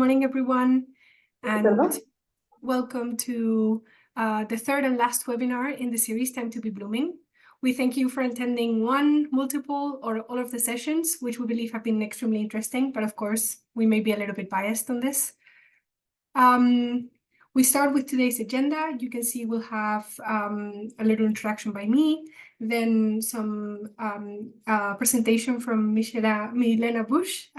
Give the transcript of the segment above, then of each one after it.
morning, everyone, and welcome to the third and last webinar in the series Time ToBe Blooming. We thank you for attending one, multiple, or all of the sessions, which we believe have been extremely interesting, but of course, we may be a little bit biased on this. We start with today's agenda. You can see we'll have a little introduction by me, then some presentation from Milena Buchs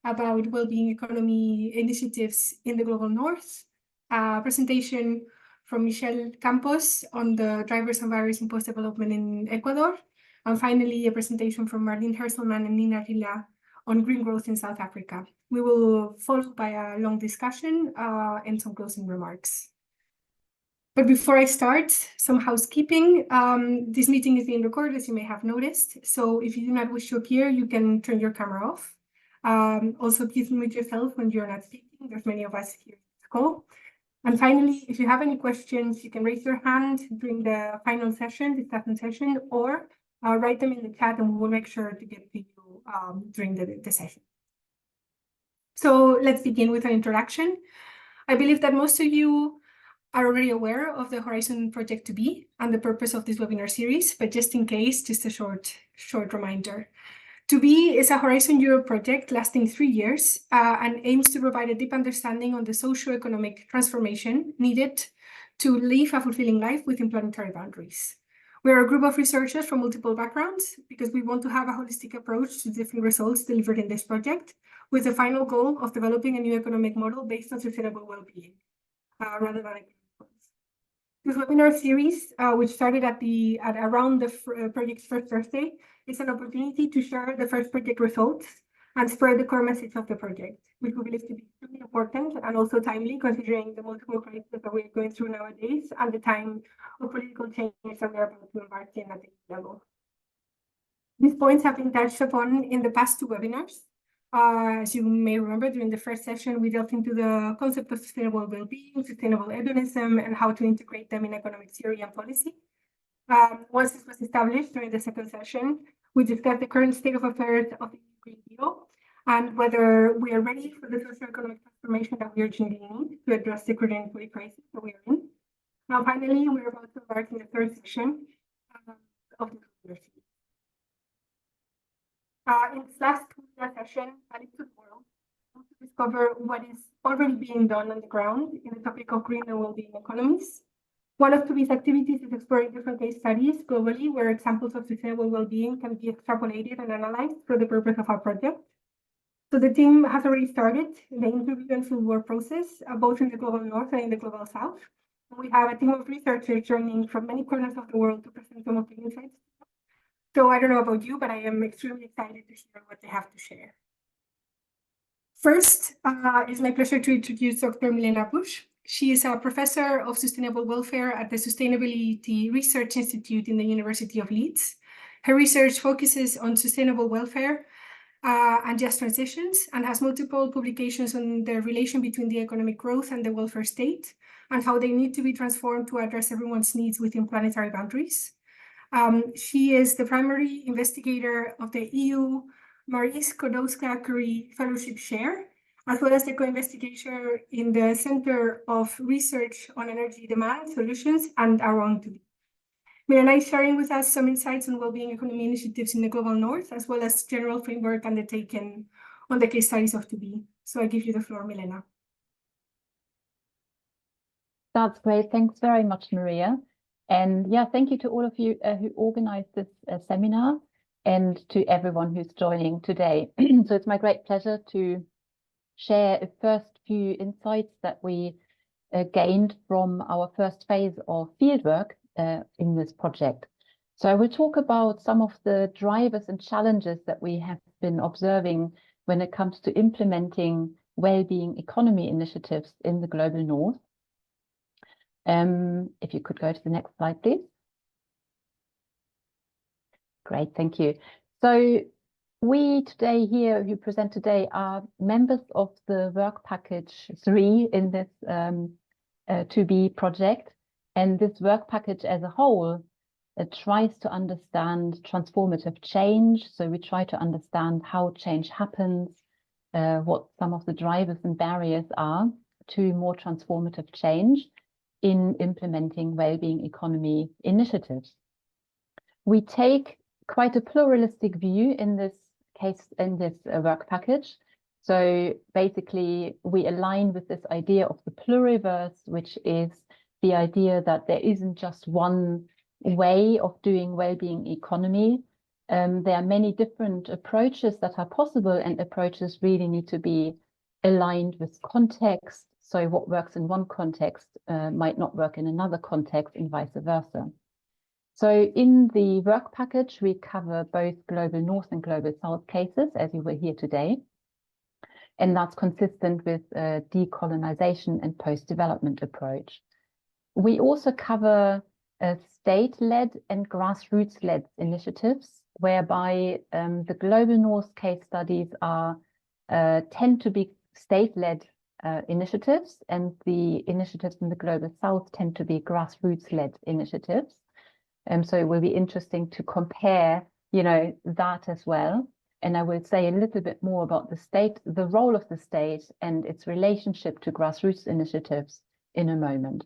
about well-being economy initiatives in the global north, presentation from Michel Campos on the drivers and barriers in post-development in Ecuador, and finally a presentation from Marlien, Herselman and Rilla on green growth in South Africa. We will follow by a long discussion and some closing remarks. But before I start, some housekeeping. This meeting is being recorded, as you may have noticed. So if you do not wish to appear, you can turn your camera off. Also, please mute yourself when you're not speaking. There's many of us here in this call. And finally, if you have any questions, you can raise your hand during the final session, discussion session, or write them in the chat and we will make sure to get to you during the session. So let's begin with an introduction. I believe that most of you are already aware of the Horizon Project ToBe and the purpose of this webinar series, but just in case, just a short reminder. ToBe is a Horizon Europe project lasting 3 years and aims to provide a deep understanding on the socio-economic transformation needed to live a fulfilling life within planetary boundaries. We are a group of researchers from multiple backgrounds because we want to have a holistic approach to different results delivered in this project, with the final goal of developing a new economic model based on sustainable well-being, rather than this webinar series, which started at around the project's first Thursday, is an opportunity to share the first project results and spread the core message of the project, which we believe to be extremely important and also timely, considering the multiple crises that we're going through nowadays and the time of political changes that we are about to embark in at the level. These points have been touched upon in the past 2 webinars. As you may remember, during the first session, we delved into the concept of sustainable well-being, sustainable hedonism, and how to integrate them in economic theory and policy. Once this was established during the second session, we discussed the current state of affairs of the Green Deal and whether we are ready for the socio-economic transformation that we urgently need to address the current equity crisis that we are in. Now, finally, we're about to embark in the third session of the university. In this last session, I looked to the world to discover what is already being done on the ground in the topic of green and well-being economies. One of ToBe's activities is exploring different case studies globally where examples of sustainable well-being can be extrapolated and analyzed for the purpose of our project. So the team has already started the interview and fieldwork process, both in the global north and in the global south. And we have a team of researchers joining from many corners of the world to present some of the insights. So I don't know about you, but I am extremely excited to hear what they have to share. First, it's my pleasure to introduce Dr. Milena Buchs. She is a professor of sustainable welfare at the Sustainability Research Institute in the University of Leeds. Her research focuses on sustainable welfare and just transitions and has multiple publications on the relation between the economic growth and the welfare state and how they need to be transformed to address everyone's needs within planetary boundaries. She is the primary investigator of the EU Marie Skłodowska-Curie Fellowship Share, as well as the co-investigator in the Center of Research on Energy Demand Solutions and our own ToBe. Milena is sharing with us some insights on well-being economy initiatives in the global north, as well as general framework undertaken on the case studies of ToBe. So I give you the floor, Milena. That's great. Thanks very much, Maria. And yeah, thank you to all of you who organized this seminar and to everyone who's joining today. So it's my great pleasure to share a first few insights that we gained from our first phase of fieldwork in this project. So I will talk about some of the drivers and challenges that we have been observing when it comes to implementing well-being economy initiatives in the global north. If you could go to the next slide, please. Great, thank you. So we today here who present today are members of the work package 3 in this ToBe project. And this work package as a whole tries to understand transformative change. So we try to understand how change happens, what some of the drivers and barriers are to more transformative change in implementing well-being economy initiatives. We take quite a pluralistic view in this case, in this work package. So basically, we align with this idea of the pluriverse, which is the idea that there isn't just one way of doing well-being economy. There are many different approaches that are possible, and approaches really need to be aligned with context. So what works in one context might not work in another context, and vice versa. So in the work package, we cover both global north and global south cases, as you will hear today. And that's consistent with a decolonization and post-development approach. We also cover state-led and grassroots-led initiatives, whereby the global north case studies tend to be state-led initiatives, and the initiatives in the global south tend to be grassroots-led initiatives. So it will be interesting to compare, that as well. And I will say a little bit more about the role of the state and its relationship to grassroots initiatives in a moment.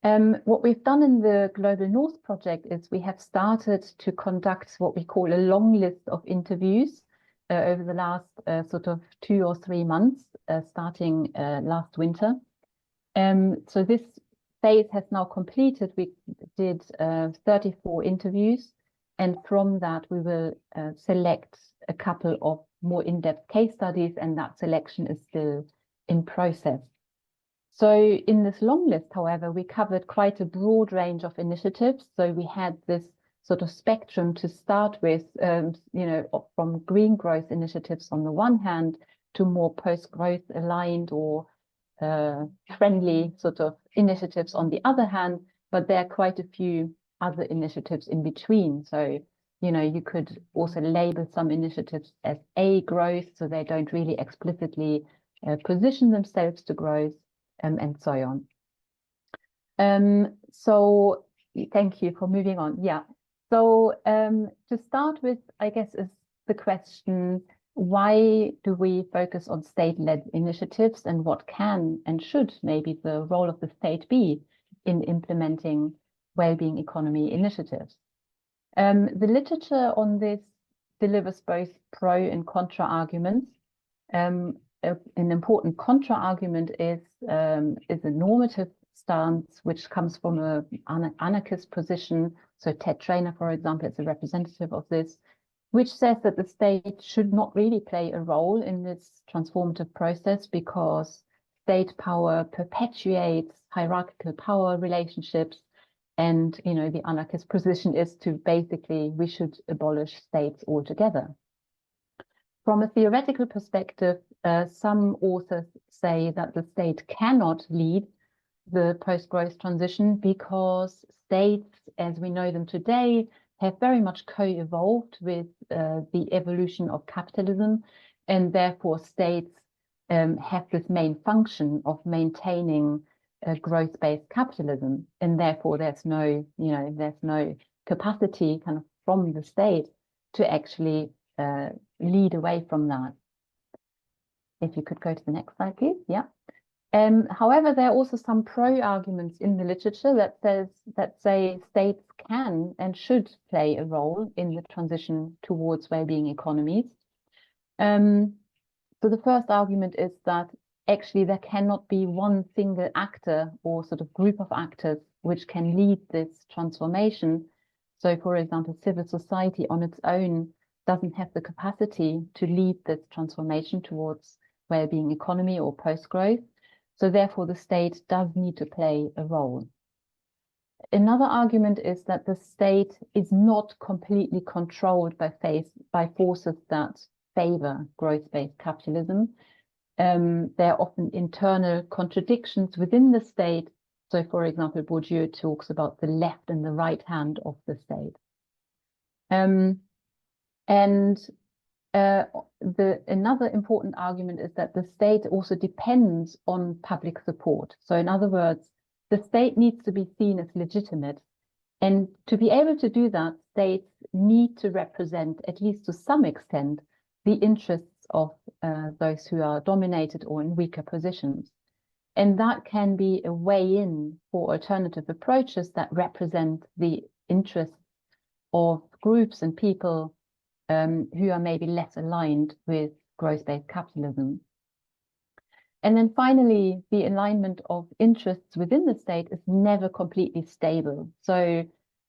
What we've done in the Global North project is we have started to conduct what we call a long list of interviews over the last sort of 2 or 3 months, starting last winter. So this phase has now completed. We did 34 interviews, and from that we will select a couple of more in-depth case studies, and that selection is still in process. So in this long list, however, we covered quite a broad range of initiatives. So we had this sort of spectrum to start with, from green growth initiatives on the one hand to more post-growth aligned or friendly sort of initiatives on the other hand, but there are quite a few other initiatives in between. So, you could also label some initiatives as A growth, so they don't really explicitly position themselves to growth, and so on. So thank you for moving on. Yeah. So to start with, I guess, is the question, why do we focus on state-led initiatives, and what can and should maybe the role of the state be in implementing well-being economy initiatives? The literature on this delivers both pro and contra arguments. An important contra argument is a normative stance, which comes from an anarchist position. So Ted Trainer, for example, is a representative of this, which says that the state should not really play a role in this transformative process because state power perpetuates hierarchical power relationships. And, the anarchist position is to basically, we should abolish states altogether. From a theoretical perspective, some authors say that the state cannot lead the post-growth transition because states, as we know them today, have very much co-evolved with the evolution of capitalism, and therefore states have this main function of maintaining growth-based capitalism, and therefore there's no capacity kind of from the state to actually lead away from that. If you could go to the next slide, please. Yeah. However, there are also some pro-arguments in the literature that say states can and should play a role in the transition towards well-being economies. So the first argument is that actually there cannot be one single actor or sort of group of actors which can lead this transformation. So, for example, civil society on its own doesn't have the capacity to lead this transformation towards well-being economy or post-growth. So therefore, the state does need to play a role. Another argument is that the state is not completely controlled by forces that favor growth-based capitalism. There are often internal contradictions within the state. So, for example, Bourdieu talks about the left and the right hand of the state. Another important argument is that the state also depends on public support. So in other words, the state needs to be seen as legitimate. And to be able to do that, states need to represent, at least to some extent, the interests of those who are dominated or in weaker positions. And that can be a way in for alternative approaches that represent the interests of groups and people who are maybe less aligned with growth-based capitalism. And then finally, the alignment of interests within the state is never completely stable. So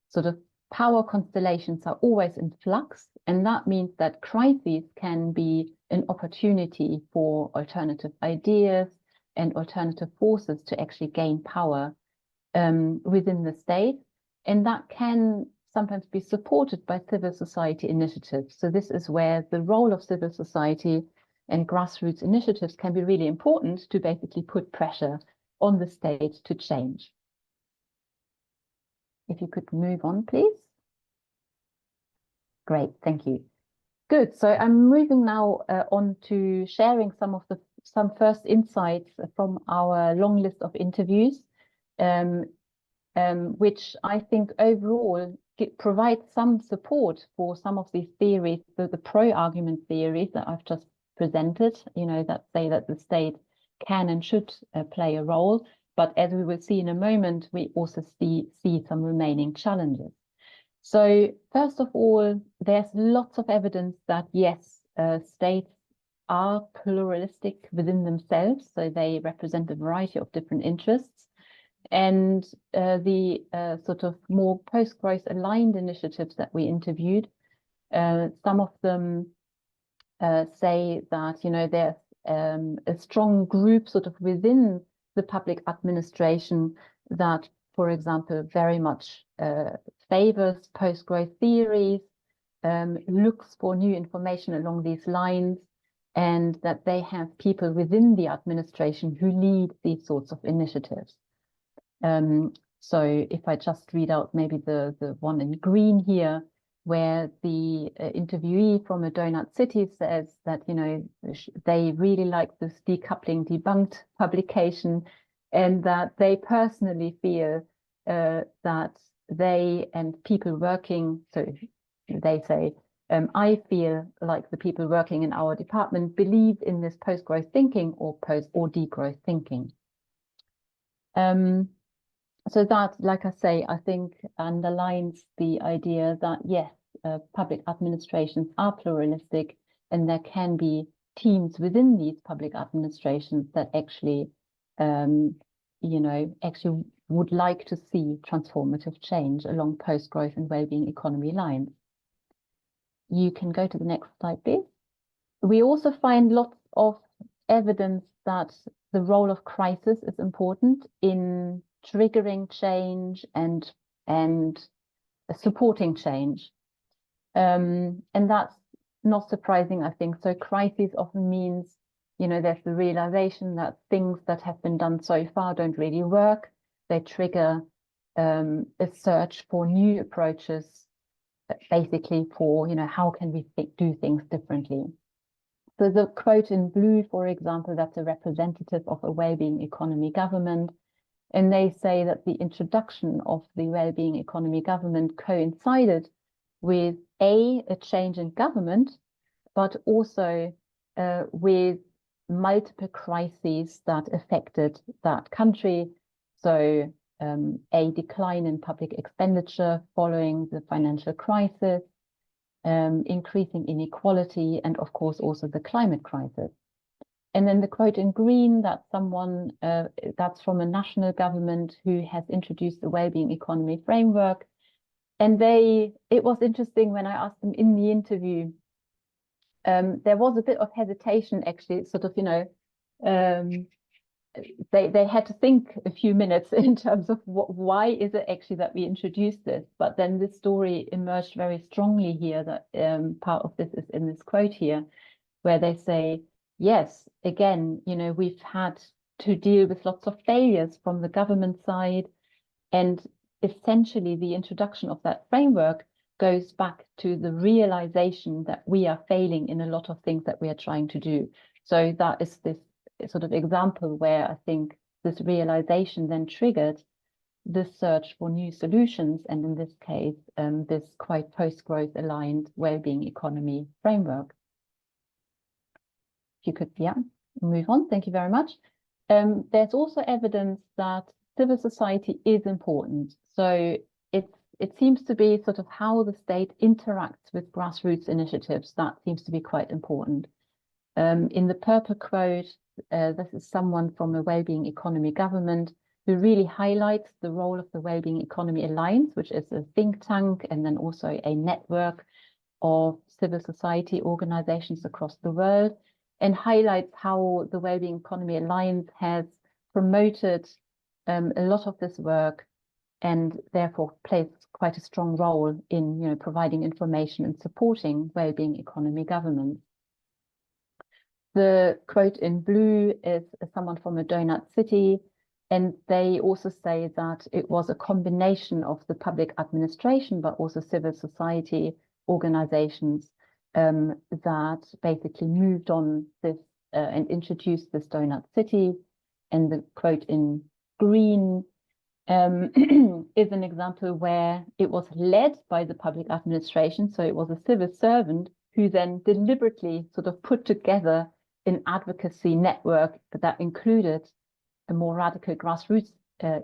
sort of power constellations are always in flux, and that means that crises can be an opportunity for alternative ideas and alternative forces to actually gain power within the state. And that can sometimes be supported by civil society initiatives. So this is where the role of civil society and grassroots initiatives can be really important to basically put pressure on the state to change. If you could move on, please. Great, thank you. Good, so I'm moving now on to sharing some first insights from our long list of interviews, which I think overall provides some support for some of these theories, the pro-argument theories that I've just presented, that say that the state can and should play a role. But as we will see in a moment, we also see some remaining challenges. So first of all, there's lots of evidence that yes, states are pluralistic within themselves, so they represent a variety of different interests. And the sort of more post-growth aligned initiatives that we interviewed, some of them say that there's a strong group sort of within the public administration that, for example, very much favors post-growth theories, looks for new information along these lines, and that they have people within the administration who lead these sorts of initiatives. So if I just read out maybe the one in green here, where the interviewee from a donut city says that, they really like this Decoupling Debunked publication, and that they personally feel that they and people working, so they say, I feel like the people working in our department believe in this post-growth thinking or degrowth thinking. So that, like I say, I think underlines the idea that, yes, public administrations are pluralistic, and there can be teams within these public administrations that actually, actually would like to see transformative change along post-growth and well-being economy lines. You can go to the next slide, please. We also find lots of evidence that the role of crisis is important in triggering change and supporting change. And that's not surprising, I think. So crisis often means, there's the realization that things that have been done so far don't really work. They trigger a search for new approaches, basically for, how can we do things differently? So the quote in blue, for example, that's a representative of a well-being economy government. And they say that the introduction of the well-being economy government coincided with a change in government, but also with multiple crises that affected that country. So a decline in public expenditure following the financial crisis, increasing inequality, and of course also the climate crisis. And then the quote in green, that's someone that's from a national government who has introduced the well-being economy framework. And it was interesting when I asked them in the interview, there was a bit of hesitation, actually, sort of, they had to think a few minutes in terms of why is it actually that we introduced this. But then this story emerged very strongly here, that part of this is in this quote here, where they say, yes, again, we've had to deal with lots of failures from the government side, and essentially the introduction of that framework goes back to the realization that we are failing in a lot of things that we are trying to do. So that is this sort of example where I think this realization then triggered the search for new solutions, and in this case, this quite post-growth aligned well-being economy framework. you could, move on. Thank you very much. There's also evidence that civil society is important. So it seems to be sort of how the state interacts with grassroots initiatives that seems to be quite important. In the purple quote, this is someone from a Wellbeing Economy government who really highlights the role of the Wellbeing Economy Alliance, which is a think tank and then also a network of civil society organizations across the world, and highlights how the Wellbeing Economy Alliance has promoted a lot of this work and therefore plays quite a strong role in providing information and supporting wellbeing economy governments. The quote in blue is someone from a donut city, and they also say that it was a combination of the public administration but also civil society organizations that basically moved on this and introduced this donut city. And the quote in green is an example where it was led by the public administration. So it was a civil servant who then deliberately sort of put together an advocacy network that included a more radical grassroots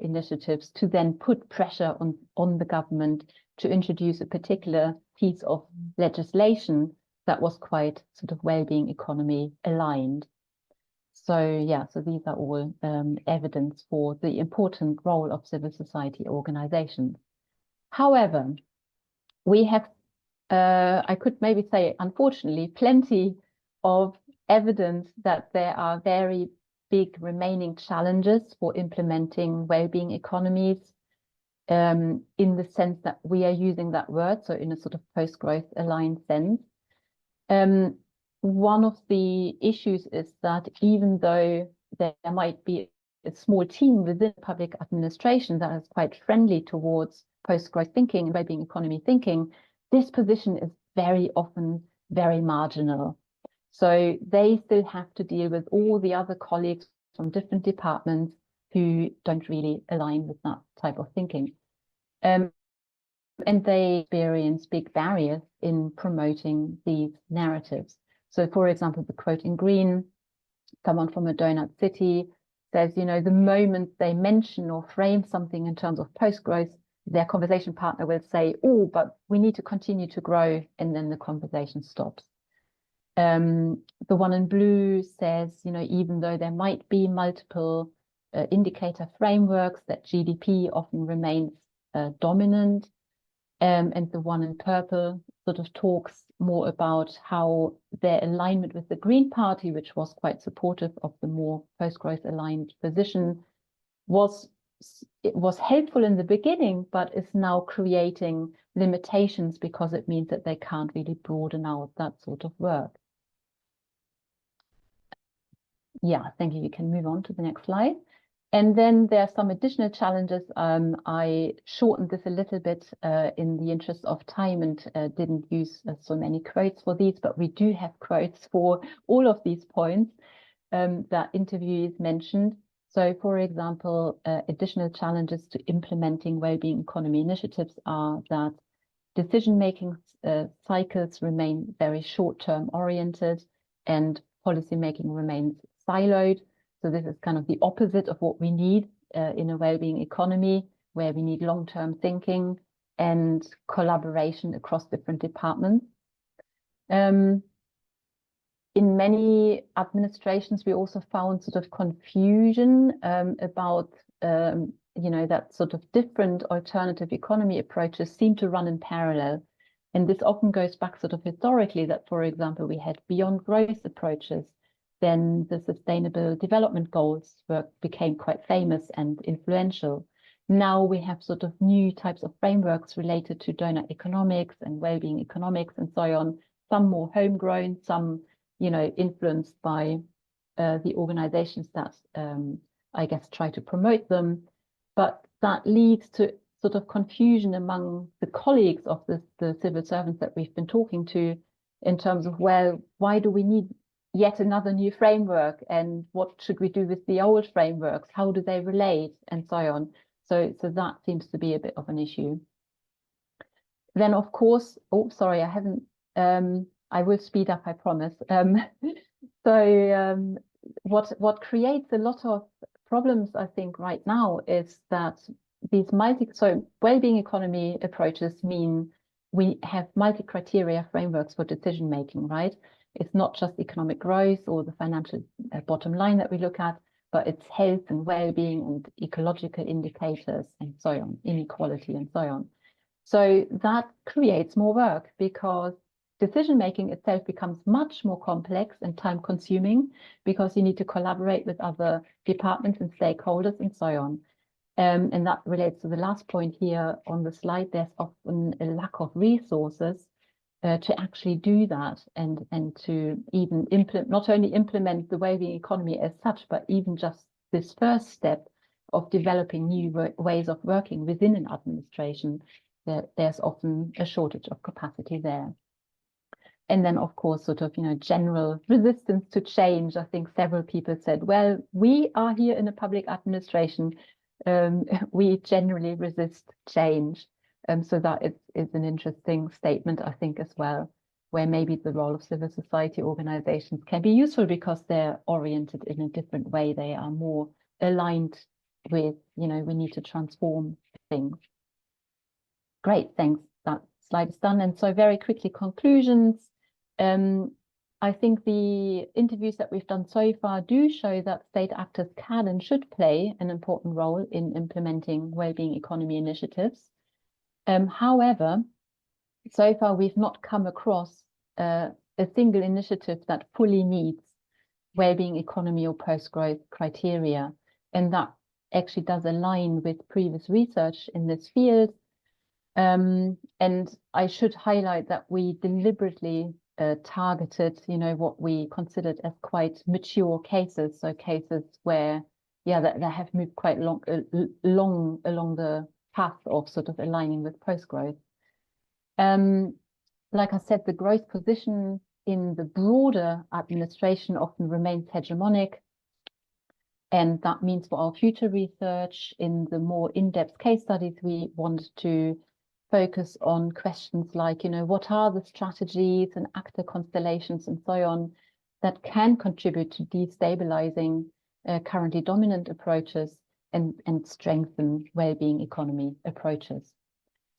initiatives to then put pressure on the government to introduce a particular piece of legislation that was quite sort of well-being economy aligned. So so these are all evidence for the important role of civil society organizations. However, we have, I could maybe say, unfortunately, plenty of evidence that there are very big remaining challenges for implementing well-being economies in the sense that we are using that word, so in a sort of post-growth aligned sense. One of the issues is that even though there might be a small team within public administration that is quite friendly towards post-growth thinking and well-being economy thinking, this position is very often very marginal. So they still have to deal with all the other colleagues from different departments who don't really align with that type of thinking. And they experience big barriers in promoting these narratives. So, for example, the quote in green, someone from a donut city says, the moment they mention or frame something in terms of post-growth, their conversation partner will say, oh, but we need to continue to grow, and then the conversation stops. The one in blue says, even though there might be multiple indicator frameworks, that GDP often remains dominant. And the one in purple sort of talks more about how their alignment with the Green Party, which was quite supportive of the more post-growth aligned position, was helpful in the beginning, but is now creating limitations because it means that they can't really broaden out that sort of work. Thank you. You can move on to the next slide. And then there are some additional challenges. I shortened this a little bit in the interest of time and didn't use so many quotes for these, but we do have quotes for all of these points that interviewees mentioned. So, for example, additional challenges to implementing well-being economy initiatives are that decision-making cycles remain very short-term oriented and policy-making remains siloed. So this is kind of the opposite of what we need in a well-being economy, where we need long-term thinking and collaboration across different departments. In many administrations, we also found sort of confusion about, that sort of different alternative economy approaches seem to run in parallel. And this often goes back sort of historically that, for example, we had beyond growth approaches. Then the Sustainable Development Goals became quite famous and influential. Now we have sort of new types of frameworks related to donut economics and well-being economics and so on. Some more homegrown, some, influenced by the organizations that, I guess, try to promote them. But that leads to sort of confusion among the colleagues of the civil servants that we've been talking to in terms of, well, why do we need yet another new framework, and what should we do with the old frameworks? How do they relate, and so on? So that seems to be a bit of an issue. Then, of course, I haven't. I will speed up, I promise. So what creates a lot of problems, I think, right now is that these well-being economy approaches mean we have multi-criteria frameworks for decision making, right? It's not just economic growth or the financial bottom line that we look at, but it's health and well-being and ecological indicators and so on, inequality and so on. So that creates more work because decision making itself becomes much more complex and time consuming because you need to collaborate with other departments and stakeholders and so on. And that relates to the last point here on the slide. There's often a lack of resources to actually do that and to even not only implement the well-being economy as such, but even just this first step of developing new ways of working within an administration. There's often a shortage of capacity there. And then, of course, sort of, general resistance to change. I think several people said, well, we are here in a public administration. We generally resist change. So that is an interesting statement, I think, as well, where maybe the role of civil society organizations can be useful because they're oriented in a different way. They are more aligned with, we need to transform things. Great, thanks. That slide is done. And so very quickly, conclusions. I think the interviews that we've done so far do show that state actors can and should play an important role in implementing well-being economy initiatives. However, so far we've not come across a single initiative that fully meets well-being economy or post-growth criteria. And that actually does align with previous research in this field. And I should highlight that we deliberately targeted, what we considered as quite mature cases. So cases where, that have moved quite long along the path of sort of aligning with post-growth. Like I said, the growth position in the broader administration often remains hegemonic. And that means for our future research in the more in-depth case studies, we want to focus on questions like, what are the strategies and actor constellations and so on that can contribute to destabilizing currently dominant approaches and strengthen well-being economy approaches.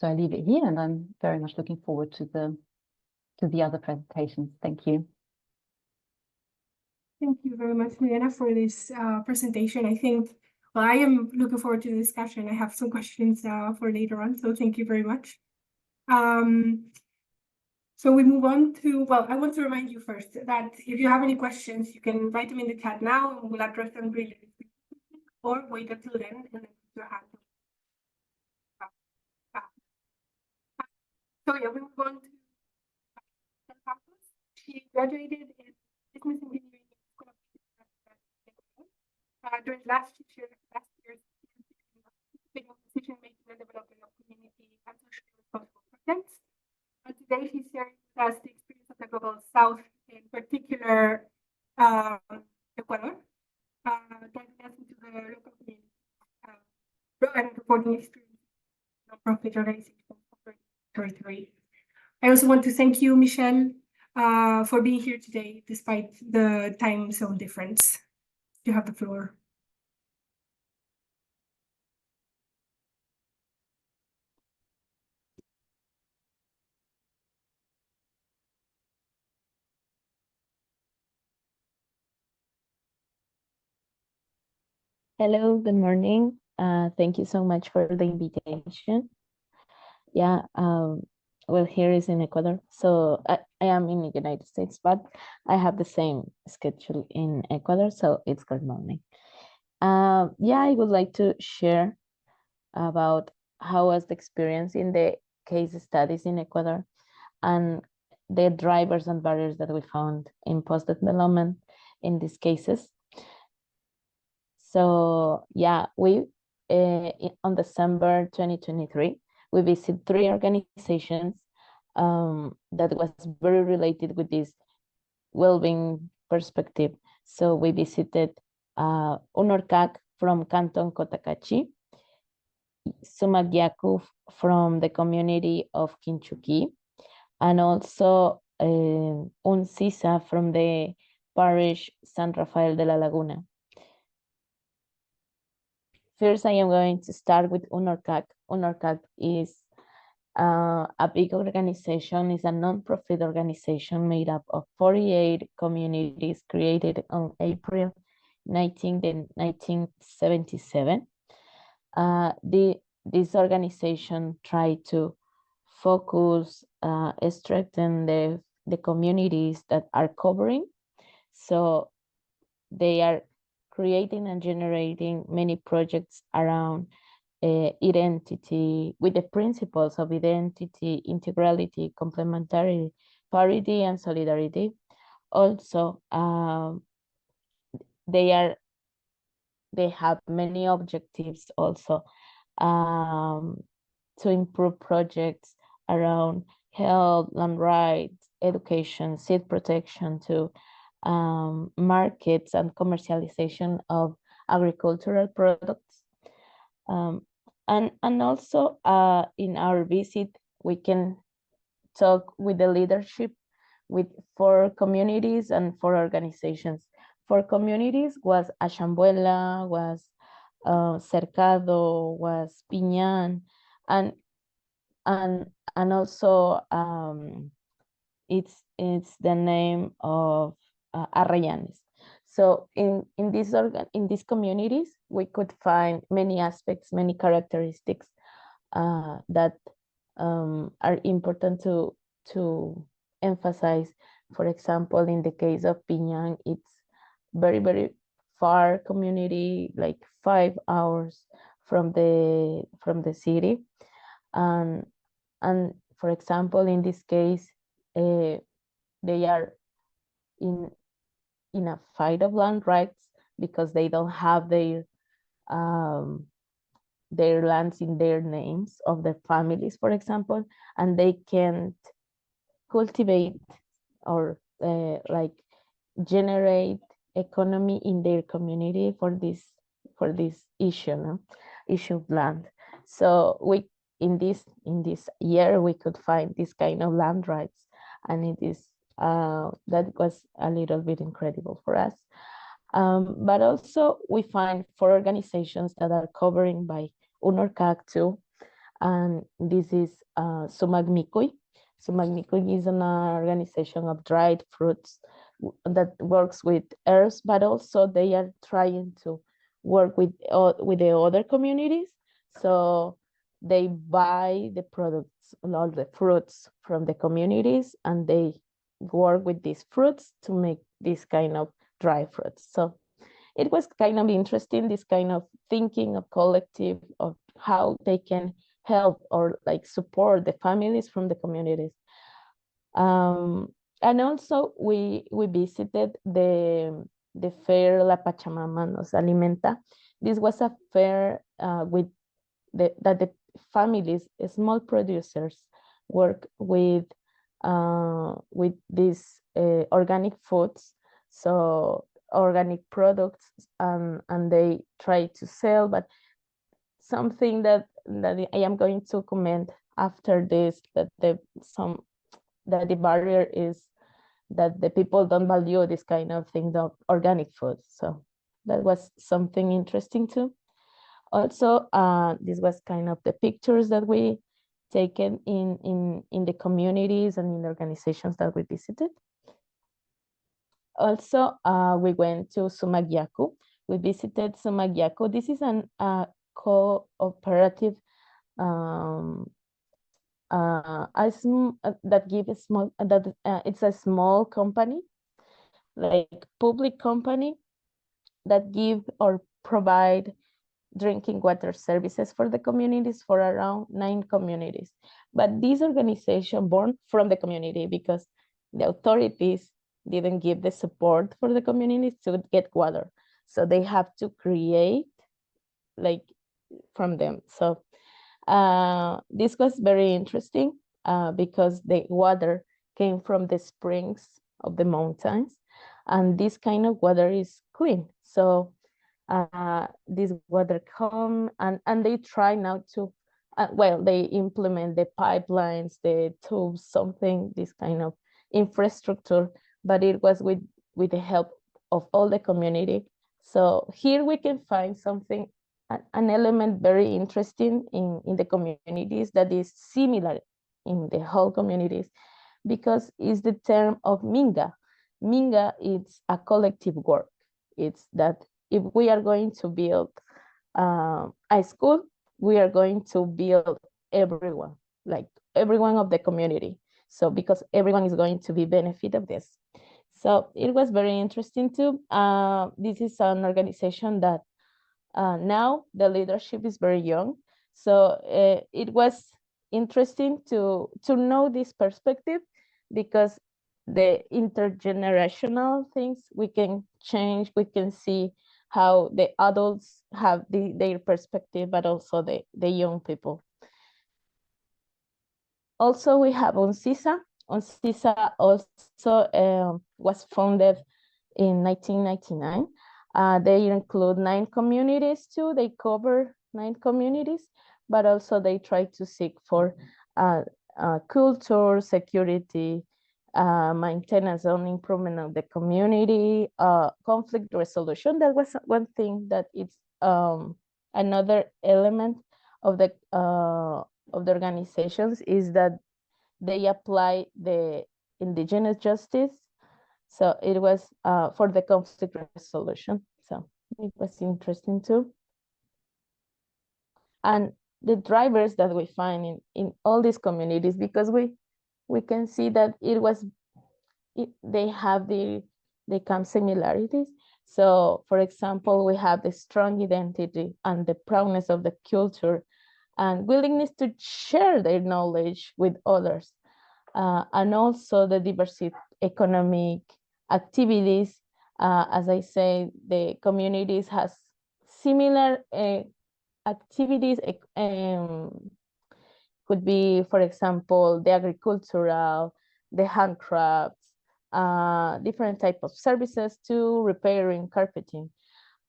So I leave it here, and I'm very much looking forward to the other presentations. Thank you. Thank you very much, Milena, for this presentation. I think, well, I am looking forward to the discussion. I have some questions for later on, so thank you very much. So we move on to, well, I want to remind you first that if you have any questions, you can write them in the chat now, and we'll address them briefly, or wait until then and then put your hand up. So yeah, we move on to Michel Campos. She graduated in business engineering at School of during last year's decision making and development of community and socially responsible projects. And today she's sharing with us the experience of the global south, in particular Ecuador, diving us into the local community and reporting experience of non-profit organizations of territory. I also want to thank you, Michel, for being here today, despite the time zone difference. You have the floor. Hello, good morning. Thank you so much for the invitation. Yeah, well, here is in Ecuador. So I am in the United States, but I have the same schedule in Ecuador, so it's good morning. Yeah, I would like to share about how was the experience in the case studies in Ecuador and the drivers and barriers that we found in post-development in these cases. So yeah, we on December 2023, we visited 3 organizations that was very related with this well-being perspective. So we visited Unorcac from Canton Cotacachi, Sumagiacu from the community of Quinchuqui, and also Unsisa from the Parish, San Rafael de la Laguna. First, I am going to start with UNORCAC. UNORCAC is a big organization, is a non-profit organization made up of 48 communities created on April 1977. This organization tried to focus, strengthen the communities that are covering. So they are creating and generating many projects around identity, with the principles of identity, integrality, complementarity, parity, and solidarity. Also, they have many objectives also to improve projects around health, land rights, education, seed protection, to markets and commercialization of agricultural products. And also in our visit, we can talk with the leadership with 4 communities and 4 organizations. 4 communities was Achambuela, was Cercado, was Piñan, and also it's the name of Arrayanes. So in these communities, we could find many aspects, many characteristics that are important to emphasize. For example, in the case of Piñan, it's very, very far community, like 5 hours from the city. And for example, in this case, they are in a fight of land rights because they don't have their lands in their names of their families, for example, and they can't cultivate or like generate economy in their community for this issue, issue of land. So in this year we could find this kind of land rights, and it is that was a little bit incredible for us. But also we find 4 organizations that are covering by UNORCAC too, and this is Sumagmikoy. Sumagmikoy is an organization of dried fruits that works with herbs, but also they are trying to work with the other communities. So they buy the products, all the fruits from the communities, and they work with these fruits to make this kind of dry fruits. So it was kind of interesting, this kind of thinking of collective, of how they can help or like support the families from the communities. And also we visited the fair La Pachamama Nos Alimenta. This was a fair with that the families, small producers, work with these organic foods, so organic products, and they try to sell. But something that I am going to comment after this, that the barrier is that the people don't value this kind of thing, of organic food. So that was something interesting too. Also, this was kind of the pictures that we taken in the communities and in the organizations that we visited. Also, we went to Sumagyaku. We visited Sumagyaku. This is an cooperative that give a small it's a small company, like public company, that give or provide drinking water services for the communities, for around 9 communities. But this organization born from the community, because the authorities didn't give the support for the communities to get water, so they have to create like from them. So this was very interesting because the water came from the springs of the mountains, and this kind of water is clean. So this water come, and they try now to, well, they implement the pipelines, the tubes, something, this kind of infrastructure, but it was with with the help of all the community. So here we can find something, an element very interesting in the communities that is similar in the whole communities, because it's the term of Minga. Minga is a collective work. It's that if we are going to build a school, we are going to build everyone, like everyone of the community. So because everyone is going to be benefit of this. So it was very interesting too. This is an organization that now the leadership is very young. So it was interesting to know this perspective, because the intergenerational things we can change, we can see how the adults have their perspective, but also the young people. Also, we have UNCISA. UNCISA also was founded in 1999. They include 9 communities too. They cover 9 communities, but also they try to seek for culture, security, maintenance and improvement of the community, conflict resolution. That was one thing that it's another element of the organizations, is that they apply the indigenous justice. So it was for the conflict resolution. So it was interesting too. And the drivers that we find in all these communities, because we can see that they have the come similarities. So for example, we have the strong identity and the proudness of the culture and willingness to share their knowledge with others. And also the diversity economic activities. As I say, the communities has similar activities. Could be, for example, the agricultural, the handcrafts, different type of services to repairing, carpeting.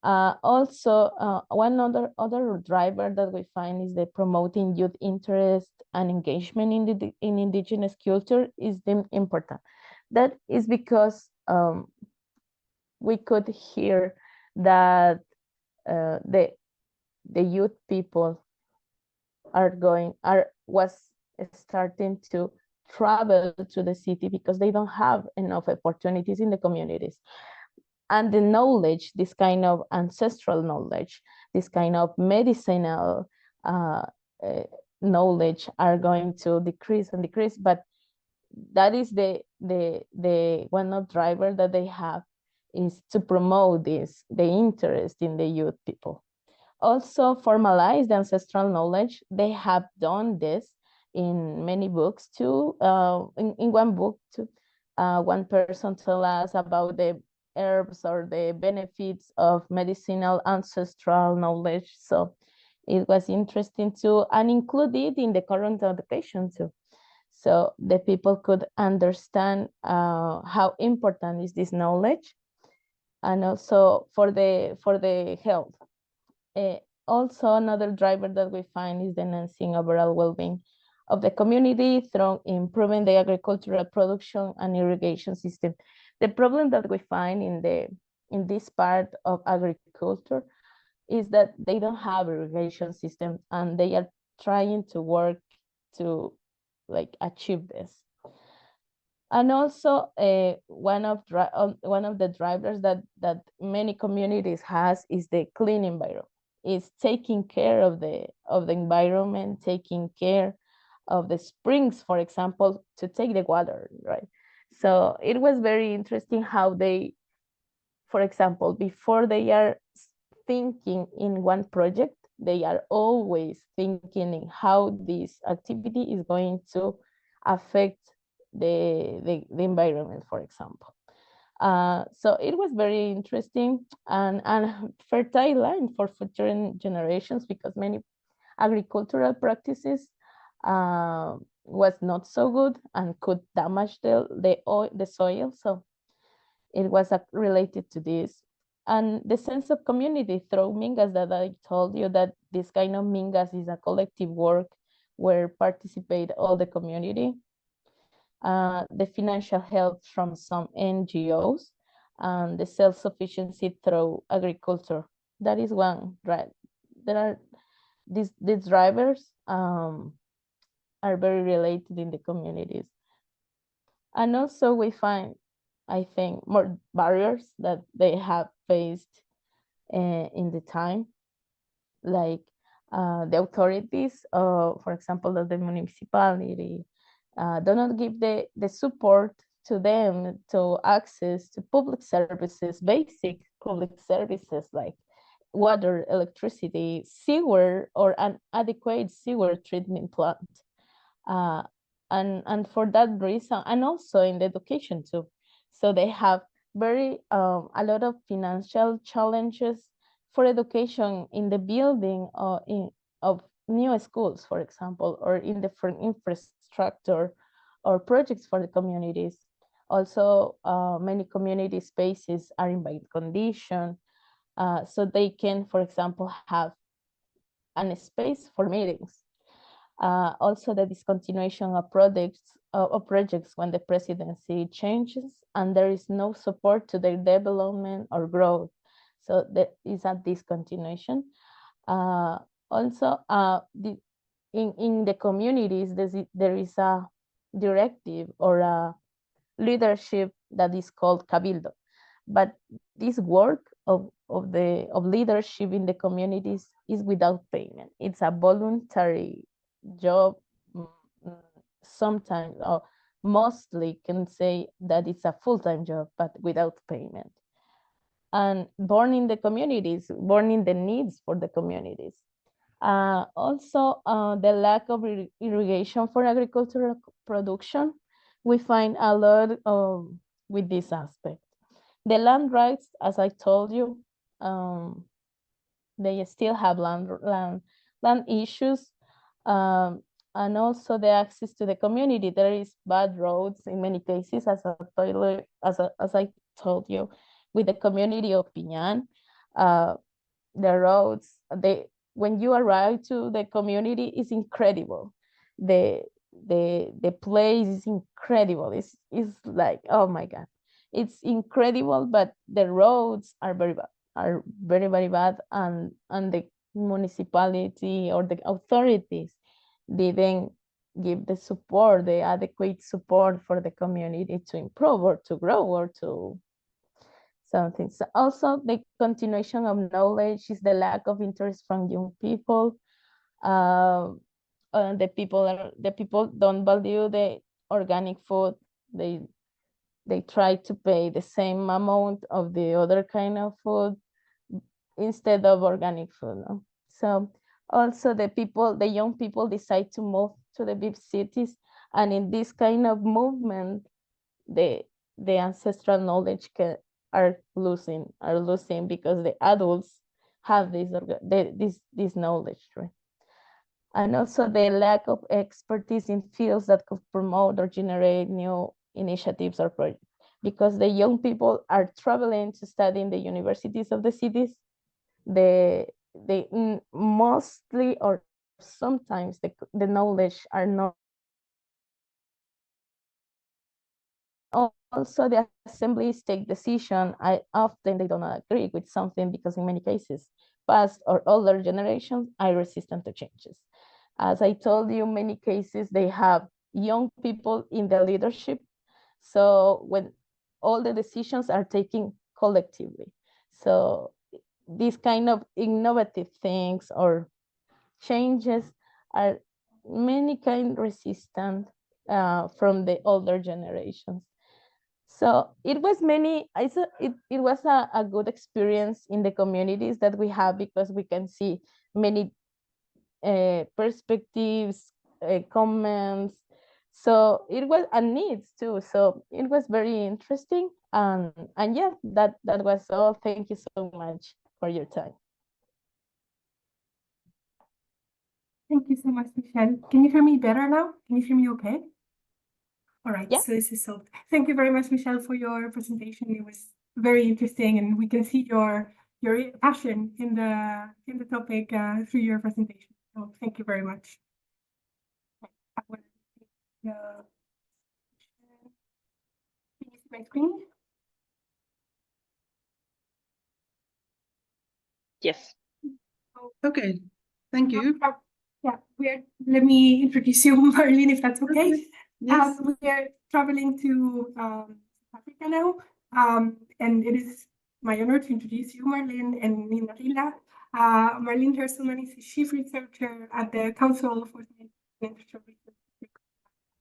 Also, one other driver that we find is the promoting youth interest and engagement in indigenous culture is important. That is because we could hear that the youth people was starting to travel to the city because they don't have enough opportunities in the communities. And the knowledge, this kind of ancestral knowledge, this kind of medicinal knowledge are going to decrease and decrease. But that is the one of driver that they have, is to promote the interest in the youth people. Also formalize the ancestral knowledge. They have done this in many books too. In one book too, one person told us about the herbs or the benefits of medicinal ancestral knowledge. So it was interesting too, and include it in the current education too. So the people could understand how important is this knowledge, and also for the health. Also, another driver that we find is the enhancing overall well-being of the community through improving the agricultural production and irrigation system. The problem that we find in this part of agriculture is that they don't have irrigation system, and they are trying to work to achieve this. And also, one of the drivers that many communities has is the clean environment. Is taking care of the environment, taking care of the springs, for example, to take the water, right? So it was very interesting how they, for example, before they are thinking in one project, they are always thinking in how this activity is going to affect the environment, for example. So it was very interesting and fertile land for future generations, because many agricultural practices was not so good and could damage the soil. So it was related to this. And the sense of community through mingas that I told you, that this kind of mingas is a collective work where participate all the community. The financial help from some NGOs, and the self-sufficiency through agriculture. That is one, right? There are these drivers are very related in the communities. And also we find, I think, more barriers that they have faced in the time, like the authorities, for example, of the municipality, do not give the support to them to access to public services, basic public services like water, electricity, sewer, or an adequate sewer treatment plant. And for that reason, and also in the education too. So they have very a lot of financial challenges for education in the building of new schools, for example, or in different infrastructure or projects for the communities. Also, many community spaces are in bad condition, so they can, for example, have a space for meetings. Also, the discontinuation of projects when the presidency changes and there is no support to their development or growth. So that is a discontinuation. Also, in the communities, there is a directive or a leadership that is called cabildo. But this work of leadership in the communities is without payment. It's a voluntary job. Sometimes, or mostly can say that it's a full-time job, but without payment. And born in the communities, born in the needs for the communities. Also, the lack of irrigation for agricultural production, we find a lot with this aspect. The land rights, as I told you, they still have land issues, and also the access to the community. There is bad roads in many cases, as I told you, with the community of Piñan. The roads, when you arrive to the community, is incredible. The place is incredible. It's like, oh my God, it's incredible, but the roads are very bad, very bad, and the municipality or the authorities didn't give the support, the adequate support for the community to improve or to grow or to something. So also the continuation of knowledge is the lack of interest from young people. The people don't value the organic food. They try to pay the same amount of the other kind of food instead of organic food. No? So also the young people decide to move to the big cities, and in this kind of movement, the ancestral knowledge are losing because the adults have this knowledge, right? And also the lack of expertise in fields that could promote or generate new initiatives or projects, because the young people are traveling to study in the universities of the cities. They mostly or sometimes the knowledge are not. Also, the assemblies take decision. Often they don't agree with something because in many cases, past or older generations are resistant to changes. As I told you, many cases they have young people in the leadership. So when all the decisions are taken collectively. So these kind of innovative things or changes are many kind resistant from the older generations. So it was it was a good experience in the communities that we have, because we can see many perspectives, comments. So it was a needs too. So it was very interesting. And yeah, that was all. Thank you so much for your time. Thank you so much, Michelle. Can you hear me better now? Can you hear me okay? All right, Yeah. so this is so. Thank you very much, Michelle, for your presentation. It was very interesting, and we can see your passion in the topic through your presentation. So thank you very much. I want to take can you see my screen? Yes. Okay, thank you. Yeah, let me introduce you, Marlien, if that's okay. Yes. We are traveling to Africa now, and it is my honor to introduce you, Marlien, and Nina Rilla. Marlien Herselman is a chief researcher at the Council for Industrial Research in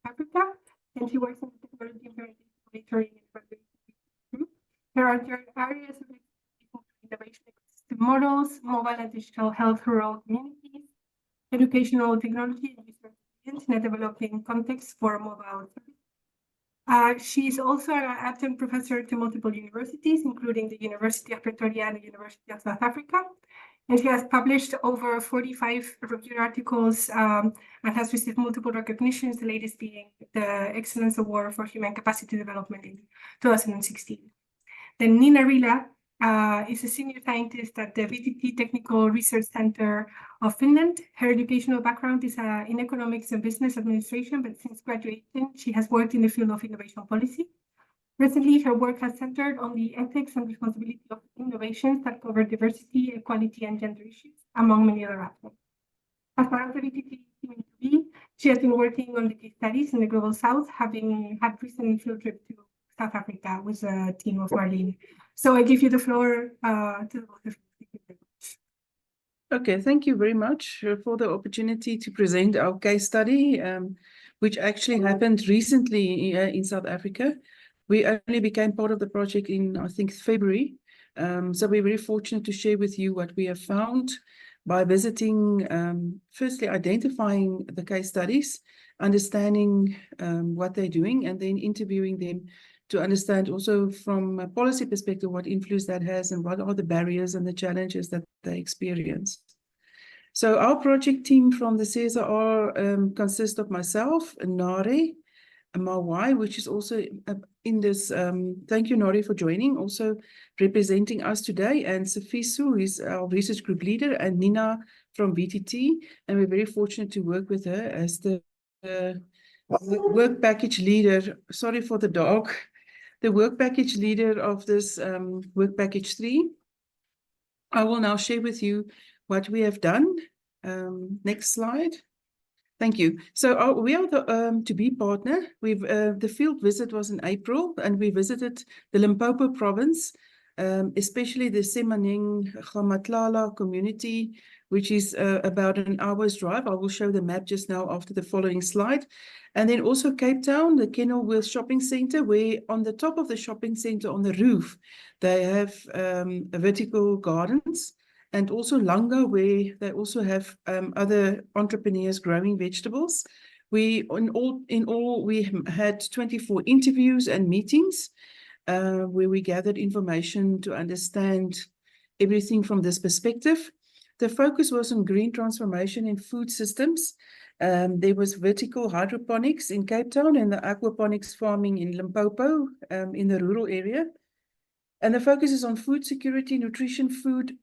Africa, and she works in the technology implementation monitoring and evaluation group. There are areas of innovation ecosystem models, mobile and digital health, rural communities, educational technology and user experience in a developing context for mobile service. She is also an adjunct professor to multiple universities, including the University of Pretoria and the University of South Africa. And she has published over 45 reviewed articles and has received multiple recognitions, the latest being the Excellence Award for Human Capacity Development in 2016. Then Nina Rilla is a senior scientist at the VTT Technical Research Center of Finland. Her educational background is in economics and business administration, but since graduation, she has worked in the field of innovation policy. Recently, her work has centered on the ethics and responsibility of innovations that cover diversity, equality, and gender issues, among many other aspects. As part of the VTT Time ToBe, she has been working on the case studies in the Global South, having had recent field trip to South Africa with a team of Marlien. So I give you the floor to the both of you. Okay, thank you very much for the opportunity to present our case study, which actually happened recently in South Africa. We only became part of the project in, I think, February. So we're very fortunate to share with you what we have found by visiting, firstly, identifying the case studies, understanding what they're doing, and then interviewing them to understand also from a policy perspective what influence that has and what are the barriers and the challenges that they experience. So our project team from the CSIR consists of myself, Nare, Mawai, which is also in this, thank you Nare for joining, also representing us today, and Safisu, who is our research group leader, and Nina from VTT, and we're very fortunate to work with her as the work package leader, sorry for the dog, the work package leader of this work package 3. I will now share with you what we have done. Next slide. Thank you. So we are the ToBe partner. The field visit was in April, and we visited the Limpopo province, especially the Semaneng Gamatlala community, which is about an hour's drive. I will show the map just now after the following slide. And then also Cape Town, the Kenilworth Shopping Centre, where on the top of the shopping centre, on the roof, they have vertical gardens. And also Langa, where they also have other entrepreneurs growing vegetables. In all, we had 24 interviews and meetings where we gathered information to understand everything from this perspective. The focus was on green transformation in food systems. There was vertical hydroponics in Cape Town and the aquaponics farming in Limpopo in the rural area. And the focus is on food security, nutrition food,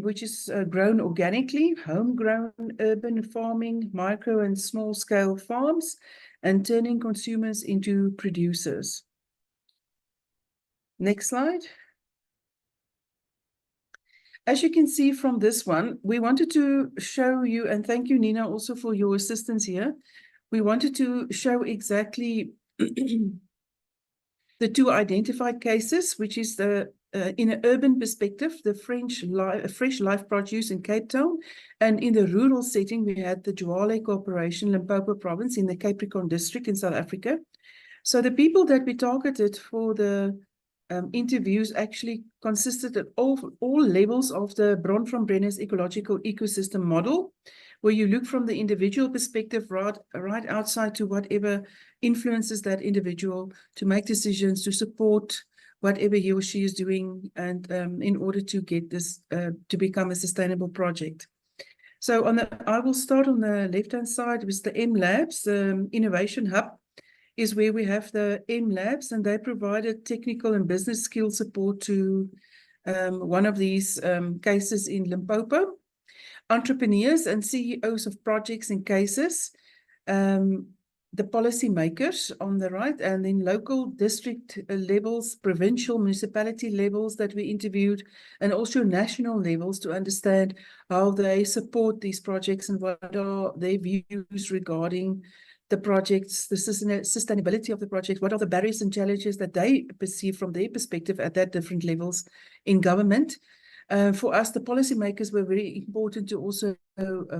which is grown organically, homegrown urban farming, micro and small scale farms, and turning consumers into producers. Next slide. As you can see from this one, we wanted to show you, and thank you, Nina, also for your assistance here. We wanted to show exactly the 2 identified cases, which is the in an urban perspective, the fresh life produce in Cape Town, and in the rural setting, we had the Joale Corporation, Limpopo Province, in the Capricorn District in South Africa. So the people that we targeted for the interviews actually consisted of all levels of the Bron van Brenner's ecological ecosystem model, where you look from the individual perspective right outside to whatever influences that individual to make decisions, to support whatever he or she is doing, and in order to get this to become a sustainable project. So I will start on the left-hand side with the M Labs. The Innovation Hub is where we have the M Labs, and they provided technical and business skill support to one of these cases in Limpopo. Entrepreneurs and CEOs of projects and cases the policy makers on the right, and then local district levels, provincial municipality levels that we interviewed, and also national levels to understand how they support these projects and what are their views regarding the projects, the sustainability of the project, what are the barriers and challenges that they perceive from their perspective at that different levels in government. For us, the policymakers were very important to also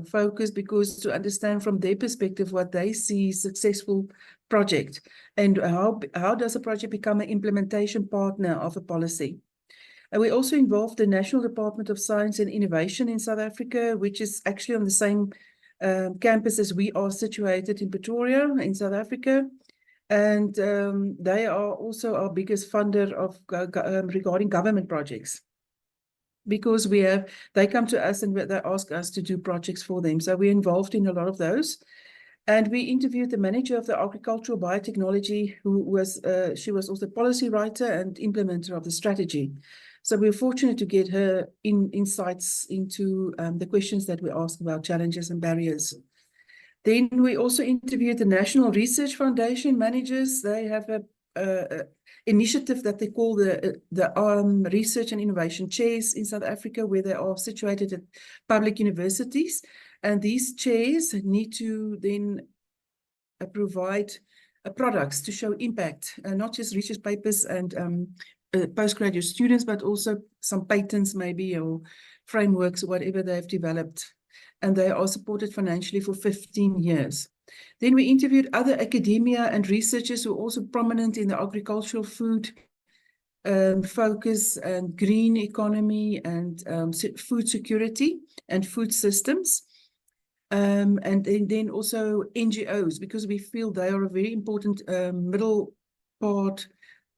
focus, because to understand from their perspective what they see successful project, and how does a project become an implementation partner of a policy. And we also involved the National Department of Science and Innovation in South Africa, which is actually on the same campus as we are situated in Pretoria in South Africa. And they are also our biggest funder of regarding government projects, because they come to us and they ask us to do projects for them. So we're involved in a lot of those. And we interviewed the manager of the agricultural biotechnology, she was also policy writer and implementer of the strategy. So we were fortunate to get her insights into the questions that we asked about challenges and barriers. Then we also interviewed the National Research Foundation managers. They have a initiative that they call the Research and Innovation Chairs in South Africa, where they are situated at public universities. And these chairs need to then provide products to show impact, not just research papers and postgraduate students, but also some patents maybe, or frameworks or whatever they've developed. And they are supported financially for 15 years. Then we interviewed other academia and researchers who are also prominent in the agricultural food focus and green economy and food security and food systems. And then also NGOs, because we feel they are a very important middle part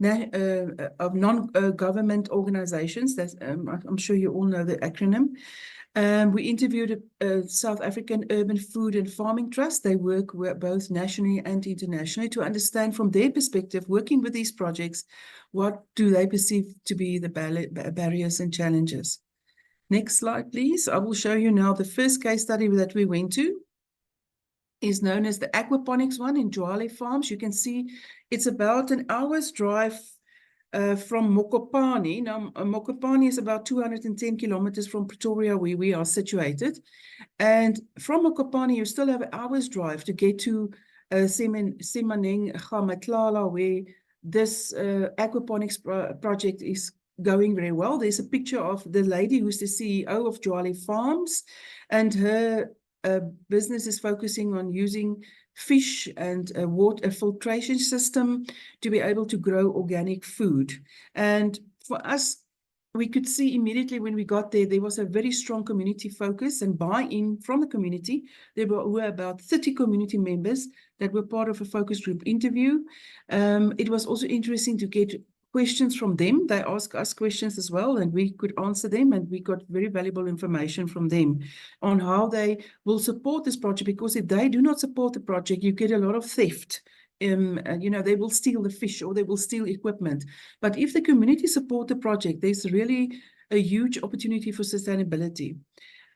of non-government organizations. That's, I'm sure you all know the acronym. We interviewed a South African Urban Food and Farming Trust. They work both nationally and internationally to understand from their perspective, working with these projects, what do they perceive to be the barriers and challenges. Next slide, please. I will show you now the first case study that we went to is known as the aquaponics one in Dwale Farms. You can see it's about an hour's drive from Mokopane. Now, Mokopane is about 210 kilometers from Pretoria, where we are situated. And from Mokopane, you still have an hour's drive to get to Semaneng Gamatlala, where this aquaponics project is going very well. There's a picture of the lady who's the CEO of Dwale Farms, and her business is focusing on using fish and a water filtration system to be able to grow organic food. And for us, we could see immediately when we got there, there was a very strong community focus and buy-in from the community. There were about 30 community members that were part of a focus group interview. It was also interesting to get questions from them. They asked us questions as well, and we could answer them, and we got very valuable information from them on how they will support this project, because if they do not support the project, you get a lot of theft. You know, they will steal the fish or they will steal equipment. But if the community support the project, there's really a huge opportunity for sustainability.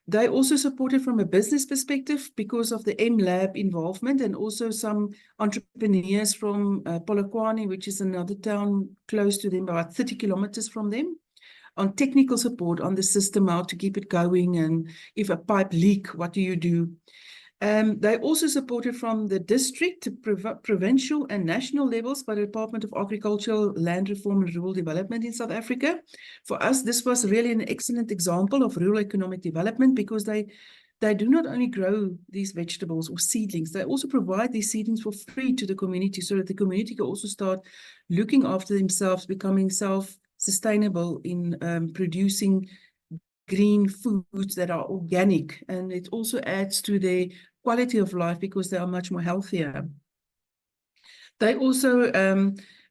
They also supported from a business perspective because of the MLab involvement, and also some entrepreneurs from Polokwane, which is another town close to them, about 30 kilometers from them, on technical support on the system, how to keep it going, and if a pipe leak, what do you do? They also supported from the district, provincial and national levels by the Department of Agricultural, Land Reform and Rural Development in South Africa. For us, this was really an excellent example of rural economic development, because they do not only grow these vegetables or seedlings, they also provide these seedlings for free to the community, so that the community can also start looking after themselves, becoming self-sustainable in producing green foods that are organic, and it also adds to their quality of life because they are much more healthier. They also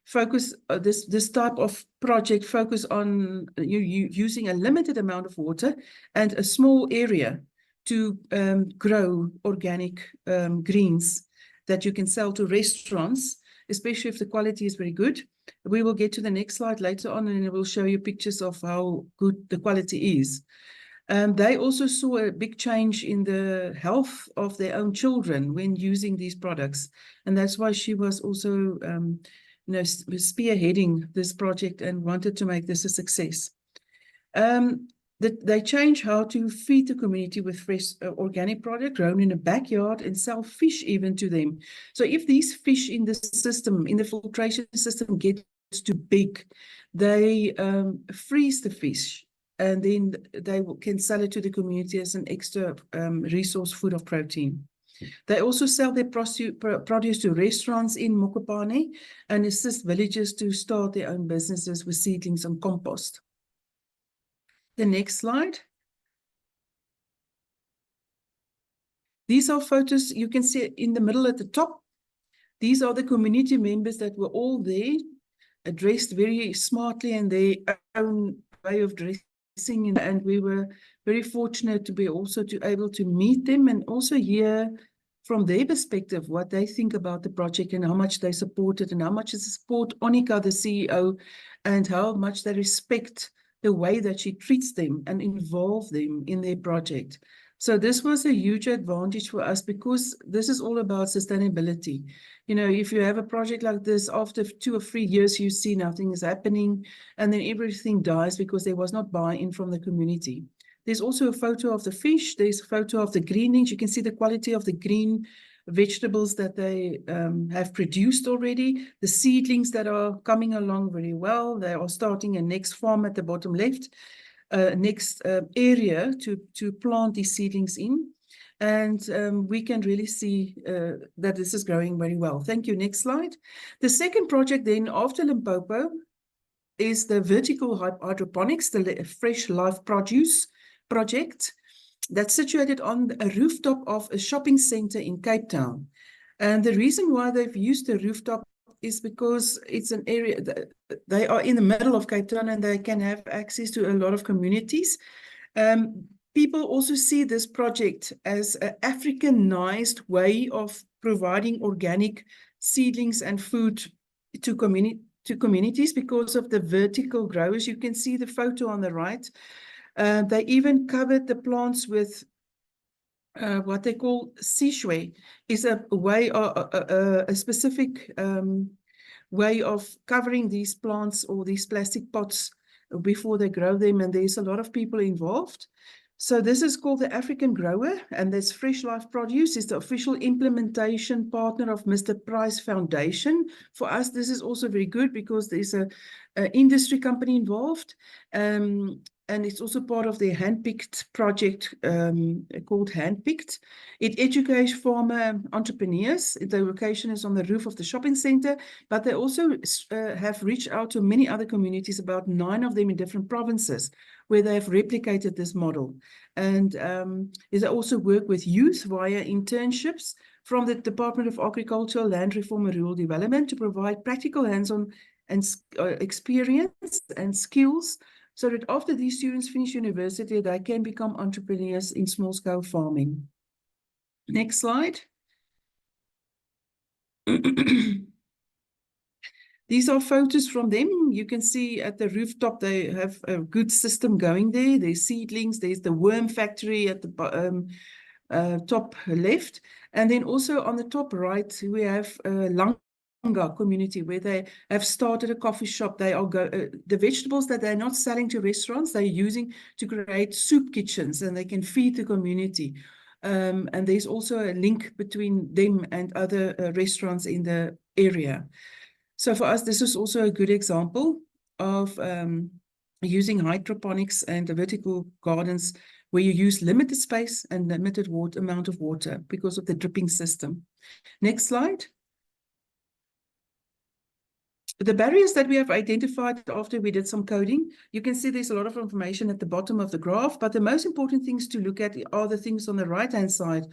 focus, this type of project focus on using a limited amount of water and a small area to grow organic greens that you can sell to restaurants, especially if the quality is very good. We will get to the next slide later on, and it will show you pictures of how good the quality is. They also saw a big change in the health of their own children when using these products. And that's why she was also spearheading this project and wanted to make this a success. They change how to feed the community with fresh organic product grown in a backyard and sell fish even to them. So if these fish in the system, in the filtration system, gets too big, they freeze the fish, and then they can sell it to the community as an extra resource food of protein. They also sell their produce to restaurants in Mokopane and assist villagers to start their own businesses with seedlings and compost. The next slide. These are photos you can see in the middle at the top. These are the community members that were all there, dressed very smartly in their own way of dressing. And we were very fortunate to be able to meet them and also hear from their perspective what they think about the project and how much they support it and how much they support Onika, the CEO, and how much they respect the way that she treats them and involve them in their project. So this was a huge advantage for us because this is all about sustainability. You know, if you have a project like this, after 2 or 3 years, you see nothing is happening and then everything dies because there was not buy-in from the community. There's also a photo of the fish. There's a photo of the greenings. You can see the quality of the green vegetables that they have produced already, the seedlings that are coming along very well. They are starting a next farm at the bottom left, next area to plant these seedlings in. And we can really see that this is growing very well. Thank you. Next slide. The second project then after Limpopo is the vertical hydroponics, the Fresh Life Produce project that's situated on a rooftop of a shopping center in Cape Town. And the reason why they've used the rooftop is because it's an area that they are in the middle of Cape Town and they can have access to a lot of communities. People also see this project as an Africanized way of providing organic seedlings and food to communities because of the vertical growers. You can see the photo on the right. They even covered the plants with what they call sishwe, is a way, a specific way of covering these plants or these plastic pots before they grow them, and there's a lot of people involved. So this is called the African Grower, and this Fresh Life Produce is the official implementation partner of Mr. Price Foundation. For us, this is also very good because there's a industry company involved, and it's also part of their Handpicked project called Handpicked. It educates farmer entrepreneurs. The location is on the roof of the shopping center, but they also have reached out to many other communities, about 9 of them in different provinces, where they have replicated this model. And they also work with youth via internships from the Department of Agriculture, Land Reform and Rural Development to provide practical hands-on and experience and skills so that after these students finish university, they can become entrepreneurs in small-scale farming. Next slide. These are photos from them. You can see at the rooftop, they have a good system going there. There's seedlings, there's the worm factory at the top left. And then also on the top right, we have Langa community where they have started a coffee shop. They are the vegetables that they're not selling to restaurants, they're using to create soup kitchens, and they can feed the community. And there's also a link between them and other restaurants in the area. So for us, this is also a good example of using hydroponics and the vertical gardens where you use limited space and limited amount of water because of the dripping system. Next slide. The barriers that we have identified after we did some coding, you can see there's a lot of information at the bottom of the graph, but the most important things to look at are the things on the right-hand side,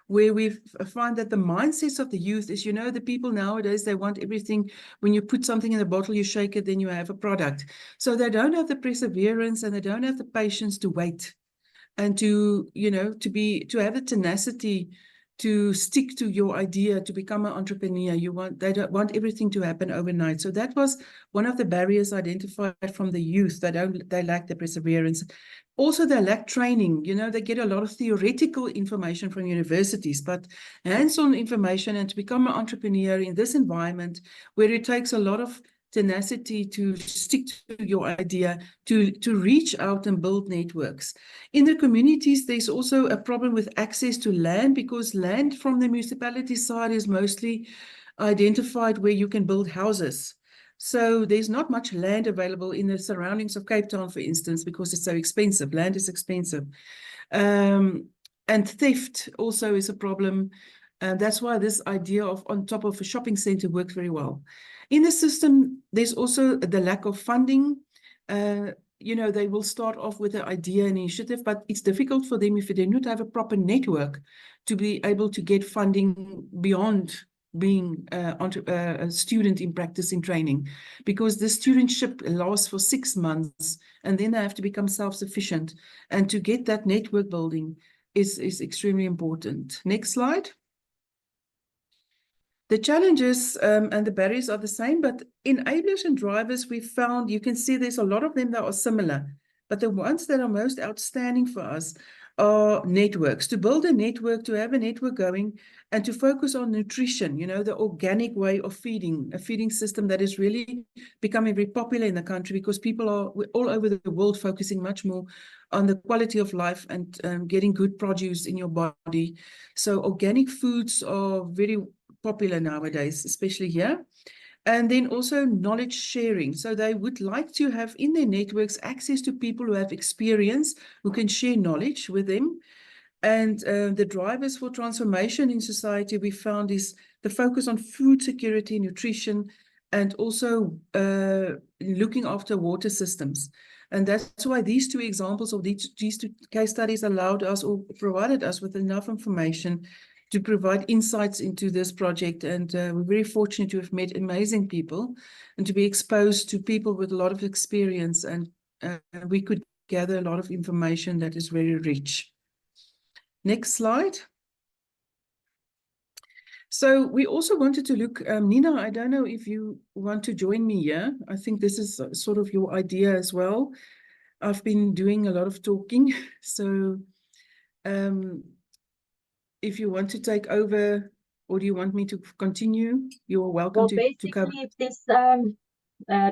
where we find that the mindsets of the youth is, you know, the people nowadays, they want everything. When you put something in the bottle, you shake it, then you have a product. So they don't have the perseverance and they don't have the patience to wait and to, you know, to have the tenacity to stick to your idea, to become an entrepreneur. They don't want everything to happen overnight. So that was one of the barriers identified from the youth. They lack the perseverance. Also, they lack training. You know, they get a lot of theoretical information from universities, but hands-on information, and to become an entrepreneur in this environment where it takes a lot of tenacity to stick to your idea, to reach out and build networks. In the communities, there's also a problem with access to land, because land from the municipality side is mostly identified where you can build houses. So there's not much land available in the surroundings of Cape Town, for instance, because it's so expensive. Land is expensive. And theft also is a problem. And that's why this idea of on top of a shopping center works very well. In the system, there's also the lack of funding. You know, they will start off with an idea and initiative, but it's difficult for them if they do not have a proper network to be able to get funding beyond being a student in practice in training, because the studentship lasts for 6 months and then they have to become self-sufficient. And to get that network building is extremely important. Next slide. The challenges and the barriers are the same, but enablers and drivers, we found, you can see there's a lot of them that are similar, but the ones that are most outstanding for us are networks. To build a network, to have a network going, and to focus on nutrition, you know, the organic way of feeding, a feeding system that is really becoming very popular in the country, because people are all over the world focusing much more on the quality of life and getting good produce in your body. So organic foods are very popular nowadays, especially here. And then also knowledge sharing. So they would like to have in their networks access to people who have experience, who can share knowledge with them. And the drivers for transformation in society, we found, is the focus on food security, nutrition, and also looking after water systems. And that's why these two examples of these two case studies allowed us, or provided us with enough information to provide insights into this project. And we're very fortunate to have met amazing people and to be exposed to people with a lot of experience. And we could gather a lot of information that is very rich. Next slide. So we also wanted to look, Nina, I don't know if you want to join me here. I think this is sort of your idea as well. I've been doing a lot of talking. So if you want to take over, or do you want me to continue? You're welcome Well, to cover. basically,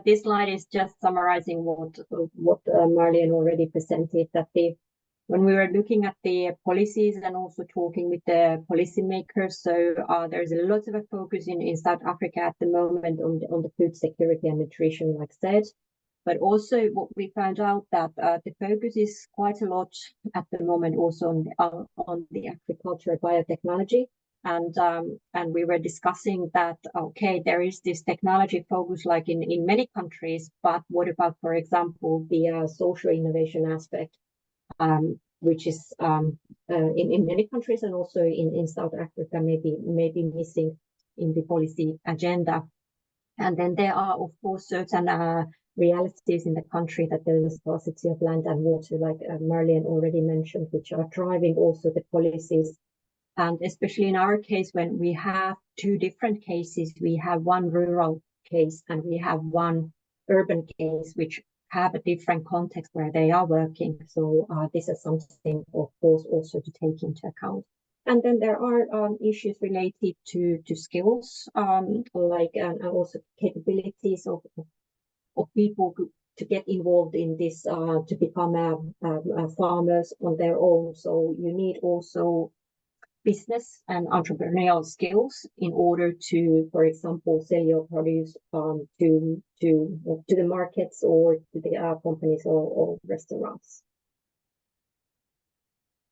this slide is just summarizing what Marlien already presented, that when we were looking at the policies and also talking with the policymakers, so there's a lot of a focus in South Africa at the moment on the food security and nutrition, like I said. But also what we found out that the focus is quite a lot at the moment also on the agriculture biotechnology. And we were discussing that, okay, there is this technology focus like in many countries, but what about, for example, the social innovation aspect, which is in many countries and also in South Africa maybe missing in the policy agenda. And then there are, of course, certain realities in the country, that there is scarcity of land and water, like Marlien already mentioned, which are driving also the policies. And especially in our case, when we have two different cases, we have one rural case and we have one urban case, which have a different context where they are working. So this is something, of course, also to take into account. And then there are issues related to skills, like and also capabilities of people to get involved in this, to become farmers on their own. So you need also business and entrepreneurial skills in order to, for example, sell your produce to the markets or to the companies or restaurants.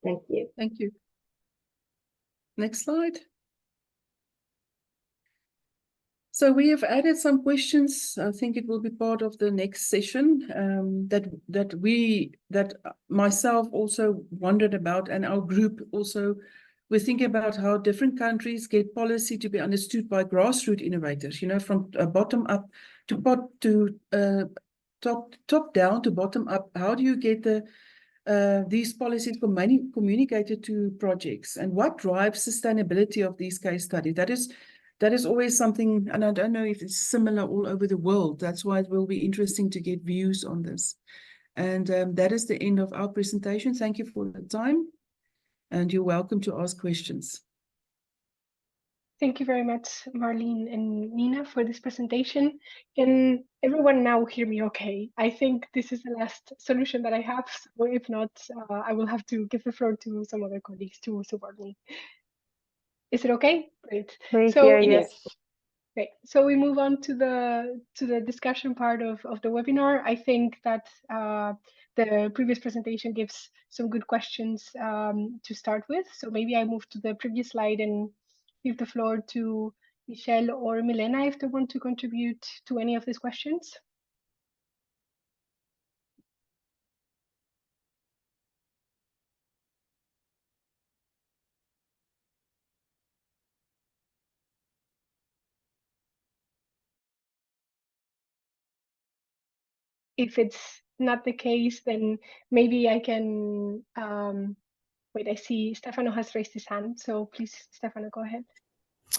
Thank you. Thank you. Next slide. So we have added some questions. I think it will be part of the next session that myself also wondered about, and our group also. We're thinking about how different countries get policy to be understood by grassroots innovators, you know, from bottom up to top down to bottom up. How do you get the these policies communicated to projects, and what drives sustainability of these case studies? That is always something, and I don't know if it's similar all over the world. That's why it will be interesting to get views on this. And that is the end of our presentation. Thank you for the time, and you're welcome to ask questions. Thank you very much, Marlene and Nina, for this presentation. Can everyone now hear me okay? I think this is the last solution that I have, so if not, I will have to give the floor to some other colleagues to support me. Is it okay? Great. We So hear you. yes. Okay, so we move on to the discussion part of the webinar. I think that the previous presentation gives some good questions to start with. So maybe I move to the previous slide and give the floor to Michel or Milena if they want to contribute to any of these questions. If it's not the case, then maybe I can, wait, I see Stefano has raised his hand. So please, Stefano, go ahead.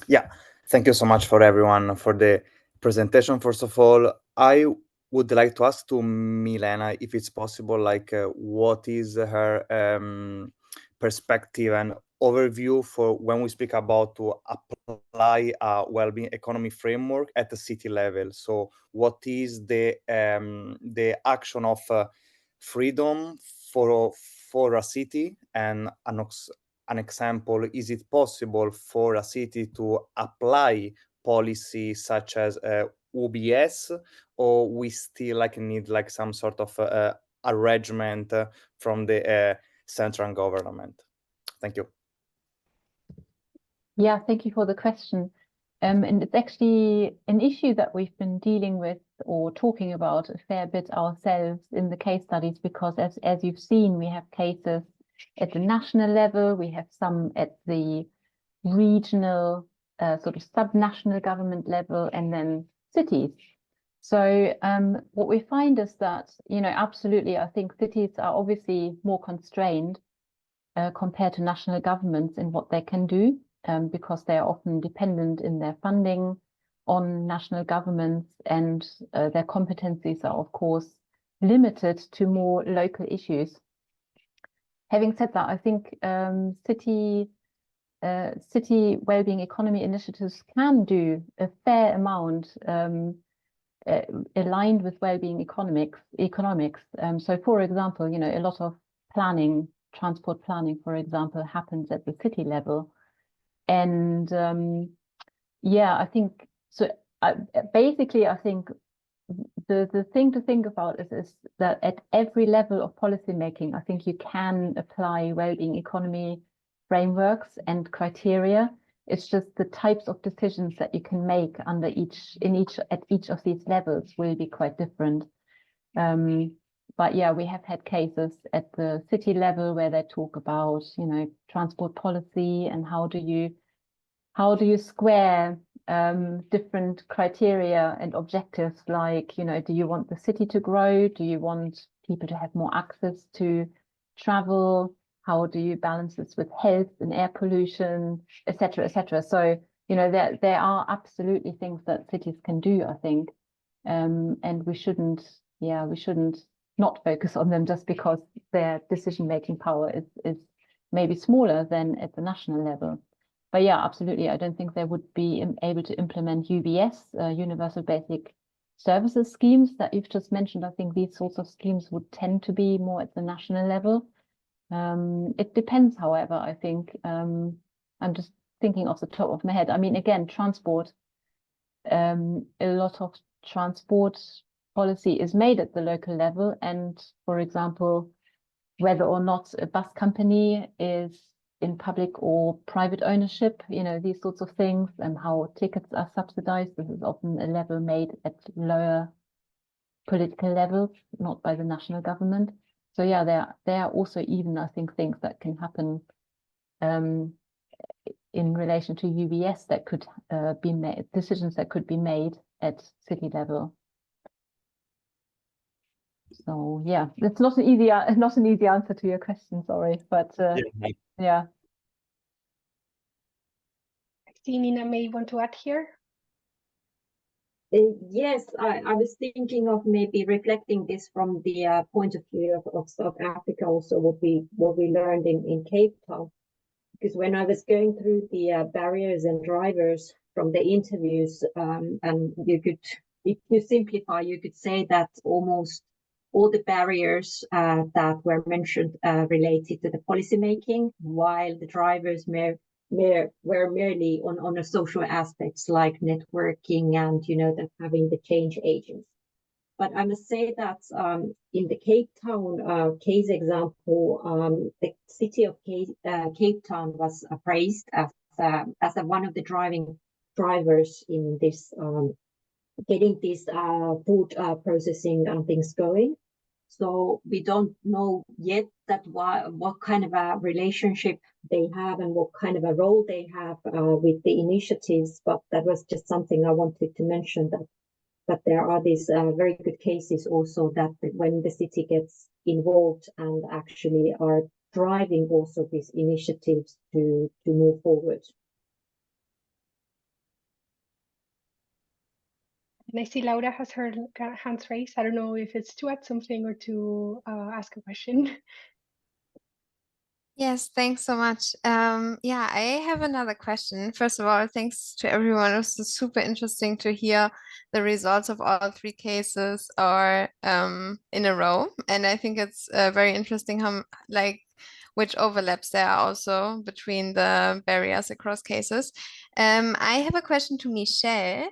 Yeah, thank you so much for everyone for the presentation. First of all, I would like to ask to Milena if it's possible, like what is her perspective and overview for when we speak about to apply a well-being economy framework at the city level. So what is the action of freedom for a city, and an example, is it possible for a city to apply policy such as UBS, or we still like need like some sort of arrangement from the central government? Thank you. Yeah, thank you for the question. And it's actually an issue that we've been dealing with or talking about a fair bit ourselves in the case studies, because as you've seen, we have cases at the national level, we have some at the regional, sort of sub-national government level, and then cities. So what we find is that, you know, absolutely, I think cities are obviously more constrained compared to national governments in what they can do, because they are often dependent in their funding on national governments, and their competencies are, of course, limited to more local issues. Having said that, I think city wellbeing economy initiatives can do a fair amount aligned with wellbeing economics. So, for example, you know, a lot of planning, transport planning, for example, happens at the city level. And yeah, I think so. Basically, I think the thing to think about is that at every level of policy making, I think you can apply wellbeing economy frameworks and criteria. It's just the types of decisions that you can make under at each of these levels will be quite different. But yeah, we have had cases at the city level where they talk about, you know, transport policy and how do you square different criteria and objectives, like, you know, do you want the city to grow? Do you want people to have more access to travel? How do you balance this with health and air pollution, etc., etc.? So, you know, there are absolutely things that cities can do, I think, and we shouldn't not focus on them just because their decision-making power is maybe smaller than at the national level. But yeah, absolutely, I don't think they would be able to implement UBS, Universal Basic Services schemes that you've just mentioned. I think these sorts of schemes would tend to be more at the national level. It depends, however, I think. I'm just thinking off the top of my head. I mean, again, transport, a lot of transport policy is made at the local level. And for example, whether or not a bus company is in public or private ownership, you know, these sorts of things, and how tickets are subsidized. This is often a level made at lower political levels, not by the national government. So yeah, there are also even, I think, things that can happen in relation to UBS that could be made, decisions that could be made at city level. So yeah, it's not an easy answer to your question, sorry, but yeah. I see Nina may want to add here. Yes, I was thinking of maybe reflecting this from the point of view of South Africa, also what we learned in Cape Town. Because when I was going through the barriers and drivers from the interviews, and you could, if you simplify, you could say that almost all the barriers that were mentioned related to the policy making, while the drivers were merely on a social aspects like networking and that having the change agents. But I must say that in the Cape Town case example, the city of Cape Town was praised as one of the drivers in this getting this food processing and things going. So we don't know yet that what kind of a relationship they have and what kind of a role they have with the initiatives. But that was just something I wanted to mention, that there are these very good cases also that when the city gets involved and actually are driving also these initiatives to move forward. And I see Laura has her hands raised. I don't know if it's to add something or to ask a question. Yes, thanks so much. Yeah, I have another question. First of all, thanks to everyone. It was super interesting to hear the results of all three cases are in a row. And I think it's very interesting how which overlaps there are also between the barriers across cases. I have a question to Michel,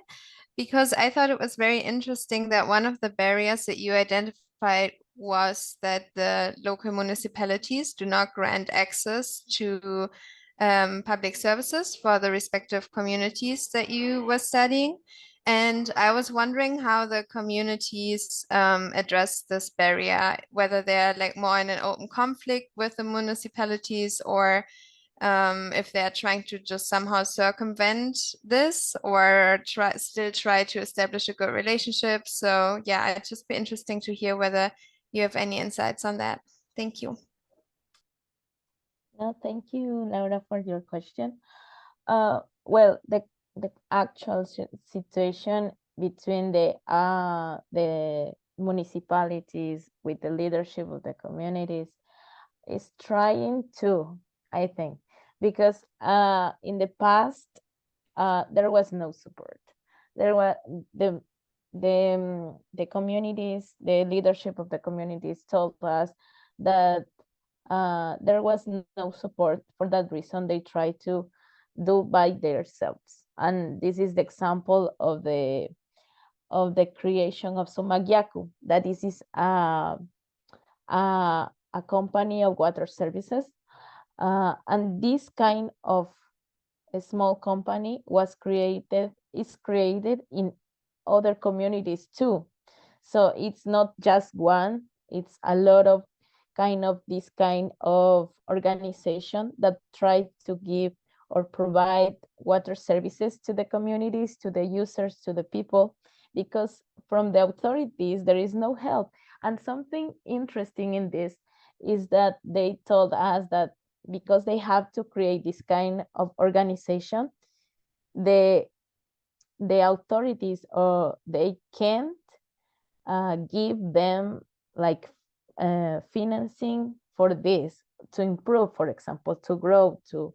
because I thought it was very interesting that one of the barriers that you identified was that the local municipalities do not grant access to public services for the respective communities that you were studying. And I was wondering how the communities address this barrier, whether they're more in an open conflict with the municipalities, or if they're trying to just somehow circumvent this, or still try to establish a good relationship. So yeah, it'd just be interesting to hear whether you have any insights on that. Thank you. No, thank you, Laura, for your question. Well, the actual situation between the municipalities with the leadership of the communities is trying to, I think, because in the past there was no support. There were the communities, the leadership of the communities told us that there was no support. For that reason, they try to do by themselves. And this is the example of the creation of Somagyaku, that this is a company of water services. And this kind of a small company is created in other communities too. So it's not just one, it's a lot of this kind of organization that try to give or provide water services to the communities, to the users, to the people, because from the authorities there is no help. And something interesting in this is that they told us that because they have to create this kind of organization, the authorities, they can't give them financing for this, to improve, for example, to grow, to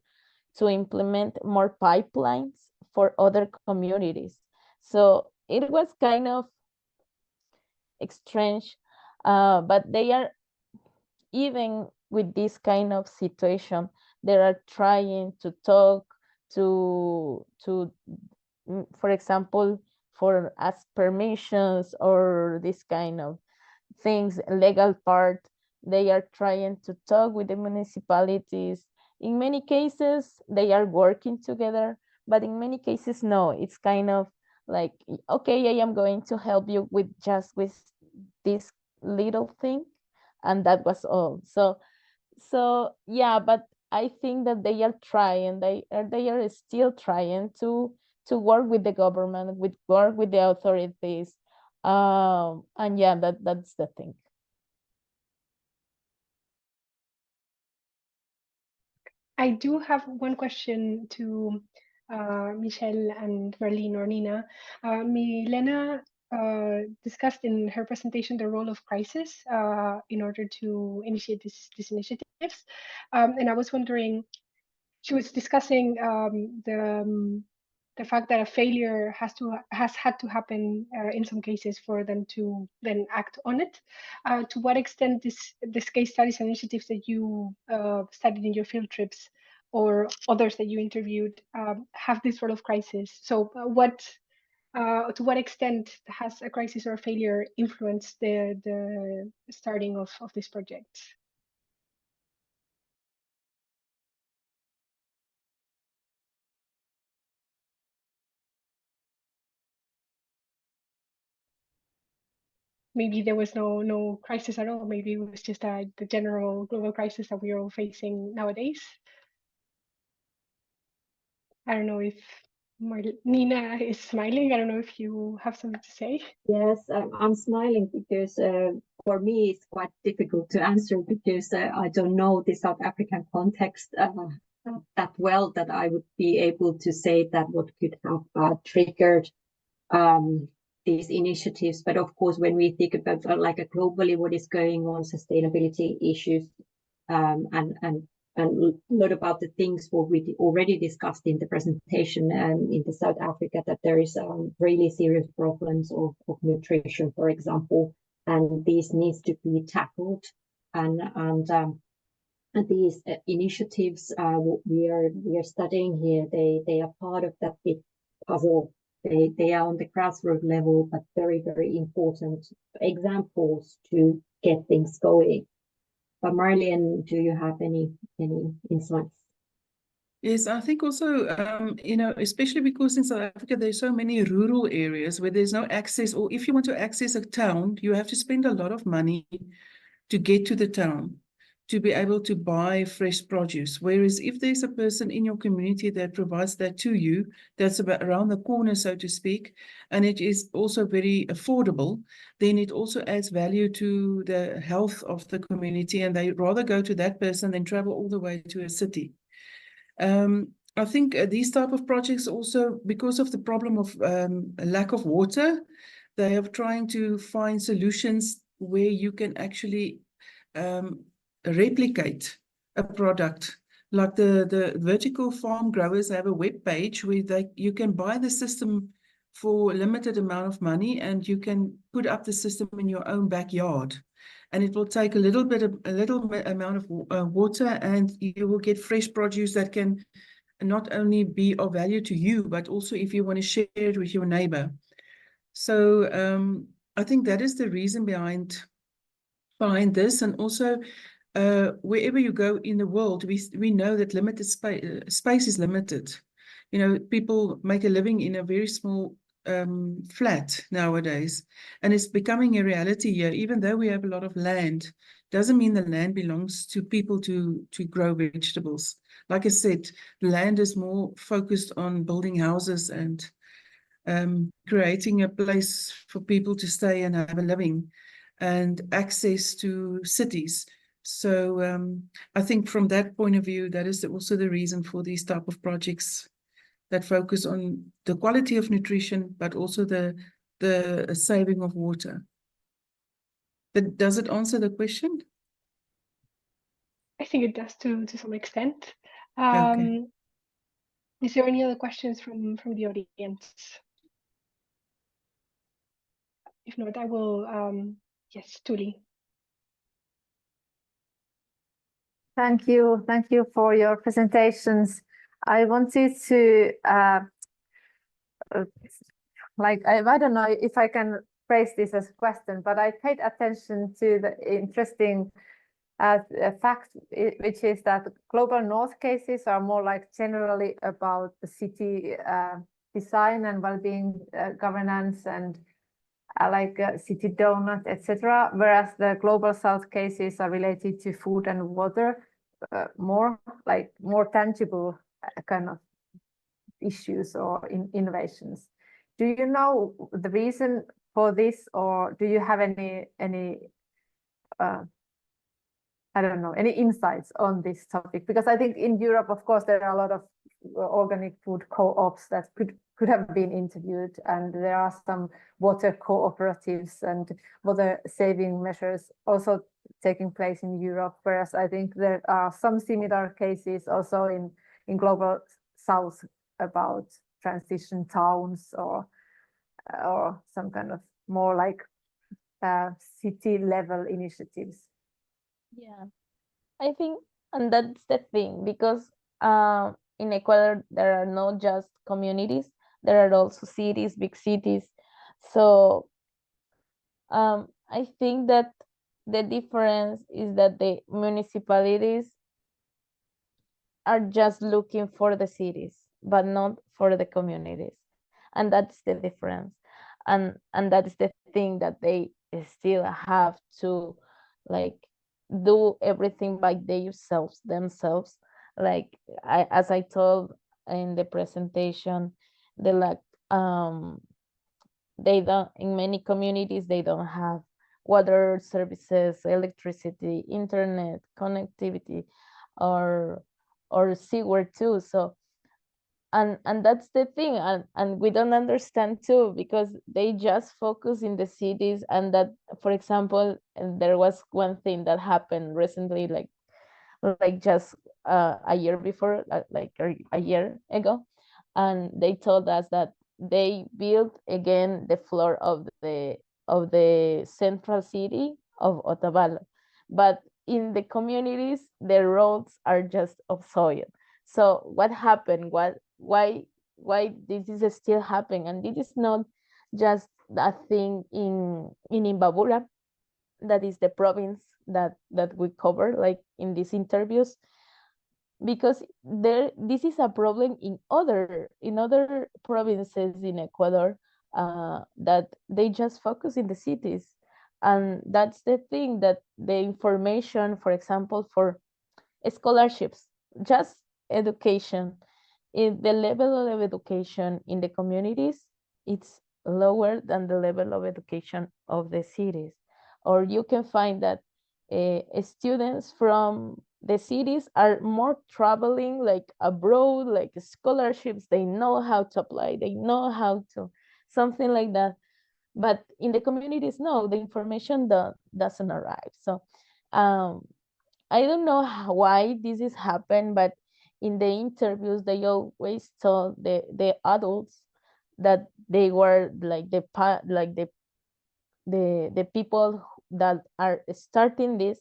implement more pipelines for other communities. So it was kind of strange, but they are, even with this kind of situation, they are trying to talk to for example, for ask permissions or this kind of things, legal part. They are trying to talk with the municipalities. In many cases, they are working together, but in many cases, no. It's kind of like, okay, I am going to help you with this little thing, and that was all. So yeah, but I think that they are trying. They are still trying to work with the government, work with the authorities, and yeah, that's the thing. I do have one question to Michel and Marlene or Nina. Milena discussed in her presentation the role of crisis in order to initiate these initiatives. And I was wondering, she was discussing the fact that a failure has had to happen in some cases for them to then act on it. To what extent this case studies and initiatives that you studied in your field trips or others that you interviewed have this sort of crisis? So to what extent has a crisis or a failure influenced the starting of this project? Maybe there was no crisis at all. Maybe it was just the general global crisis that we are all facing nowadays. I don't know if Nina is smiling. I don't know if you have something to say. Yes, I'm smiling because for me it's quite difficult to answer because I don't know the South African context that well that I would be able to say that what could have triggered these initiatives. But of course, when we think about like globally what is going on, sustainability issues, and a lot about the things what we already discussed in the presentation in the South Africa, that there is really serious problems of nutrition, for example, and these needs to be tackled. And these initiatives we are studying here, they are part of that big puzzle. They are on the grassroots level, but very, very important examples to get things going. But Marlien, do you have any insights? Yes, I think also, especially because in South Africa, there's so many rural areas where there's no access, or if you want to access a town, you have to spend a lot of money to get to the town, to be able to buy fresh produce. Whereas if there's a person in your community that provides that to you, that's about around the corner, so to speak, and it is also very affordable, then it also adds value to the health of the community, and they rather go to that person than travel all the way to a city. I think these type of projects also, because of the problem of lack of water, they are trying to find solutions where you can actually replicate a product. Like the vertical farm growers have a web page where you can buy the system for a limited amount of money, and you can put up the system in your own backyard. And it will take a little amount of water, and you will get fresh produce that can not only be of value to you, but also if you want to share it with your neighbor. So I think that is the reason behind this. And also wherever you go in the world, we know that limited space is limited. People make a living in a very small flat nowadays, and it's becoming a reality here. Even though we have a lot of land, doesn't mean the land belongs to people to grow vegetables. Like I said, the land is more focused on building houses and creating a place for people to stay and have a living and access to cities. So I think from that point of view, that is also the reason for these type of projects that focus on the quality of nutrition, but also the saving of water. Does it answer the question? I think it does to some extent. Okay. Is there any other questions from the audience? If not, I will, yes, Tuli. Thank you for your presentations. I wanted to I don't know if I can phrase this as a question, but I paid attention to the interesting fact, which is that global north cases are more like generally about the city design and well-being governance and city donut, etc. Whereas the global south cases are related to food and water, more tangible kind of issues or innovations. Do you know the reason for this, or do you have any I don't know, any insights on this topic? Because I think in Europe, of course, there are a lot of organic food co-ops that could have been interviewed, and there are some water cooperatives and water saving measures also taking place in Europe, whereas I think there are some similar cases also in global south about transition towns or some kind of more like city level initiatives. Yeah, I think, and that's the thing, because in Ecuador, there are not just communities, there are also cities, big cities. So I think that the difference is that the municipalities are just looking for the cities, but not for the communities. And that's the difference. And that is the thing that they still have to like do everything by themselves. Like as I told in the presentation, they like they don't, in many communities they don't have water services, electricity, internet, connectivity, or sewer too. So and that's the thing, and we don't understand too, because they just focus in the cities. And that, for example, and there was one thing that happened recently, like just a year before, like a year ago, and they told us that they built again the floor of the central city of Otavalo, but in the communities the roads are just of soil. So what happened? Why this is still happening? And this is not just a thing in Imbabura, that is the province that we cover like in these interviews, because this is a problem in other provinces in Ecuador, that they just focus in the cities. And that's the thing, that the information, for example, for scholarships, just education, in the level of education in the communities, it's lower than the level of education of the cities. Or you can find that students from the cities are more traveling like abroad, like scholarships, they know how to apply, they know how to, something like that. But in the communities, no, the information doesn't arrive. So I don't know why this has happened, but in the interviews, they always told the adults that they were like the people that are starting this.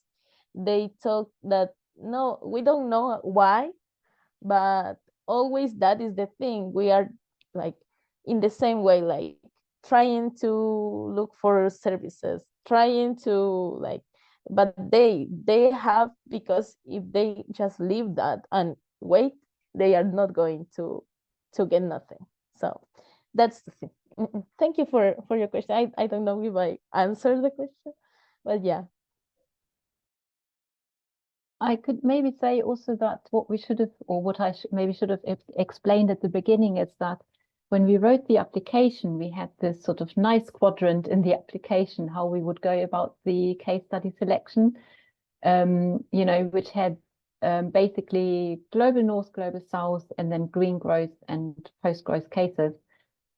They talk that no, we don't know why, but always that is the thing. We are like in the same way, like trying to look for services, trying to like, but they have, because if they just leave that and wait, they are not going to get nothing. So that's the thing. Thank you for your question. I don't know if I answered the question, but yeah. I could maybe say also that what we should have, or what I maybe should have explained at the beginning, is that when we wrote the application, we had this sort of nice quadrant in the application, how we would go about the case study selection, you know, which had basically global north, global south, and then green growth and post-growth cases.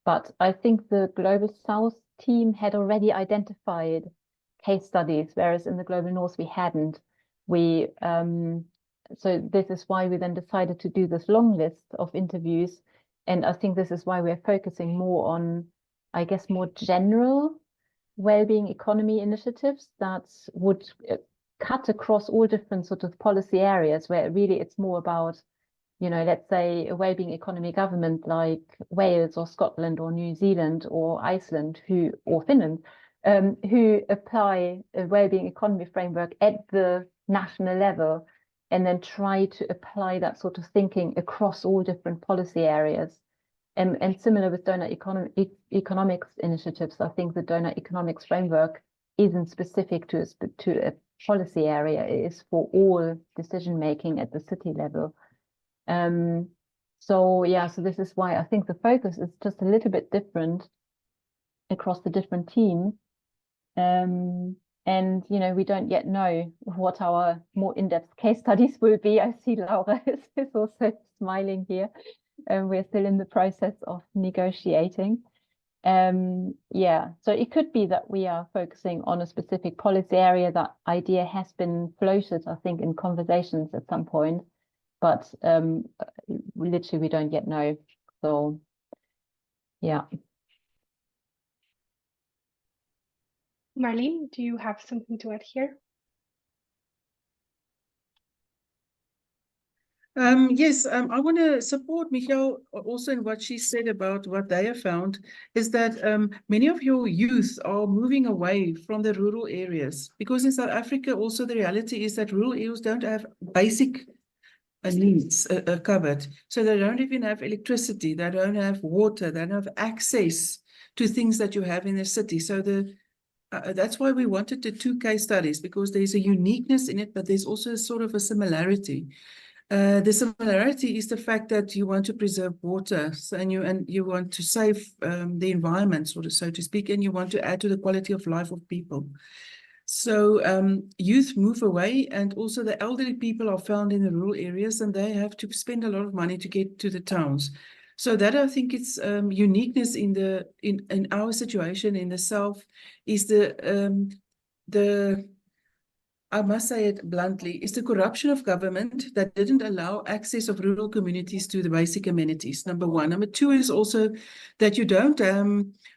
But I think the global south team had already identified case studies, whereas in the global north we hadn't. So this is why we then decided to do this long list of interviews. And I think this is why we're focusing more on, I guess, more general well-being economy initiatives that would cut across all different sort of policy areas, where really it's more about, you know, let's say a well-being economy government like Wales or Scotland or New Zealand or Iceland or Finland, who apply a well-being economy framework at the national level, and then try to apply that sort of thinking across all different policy areas. And similar with donor economics initiatives, I think the donor economics framework isn't specific to a policy area. It is for all decision making at the city level. So yeah, so this is why I think the focus is just a little bit different across the different teams. And And, we don't yet know what our more in-depth case studies will be. I see Laura is also smiling here. And we're still in the process of negotiating. Yeah, so it could be that we are focusing on a specific policy area. That idea has been floated, I think, in conversations at some point, but literally we don't yet know. So, yeah. Marlene, do you have something to add here? Yes, I want to support Michel also in what she said about what they have found, is that many of your youth are moving away from the rural areas, because in South Africa also the reality is that rural areas don't have basic needs covered. So they don't even have electricity, they don't have water, they don't have access to things that you have in the city. So that's why we wanted the 2 case studies, because there's a uniqueness in it, but there's also a sort of a similarity. The similarity is the fact that you want to preserve water, so, and you want to save the environment, so to speak, and you want to add to the quality of life of people. So youth move away, and also the elderly people are found in the rural areas, and they have to spend a lot of money to get to the towns. So that, I think, it's uniqueness in our situation in the South is the I must say it bluntly, is the corruption of government that didn't allow access of rural communities to the basic amenities, number 1. Number 2 is also that you don't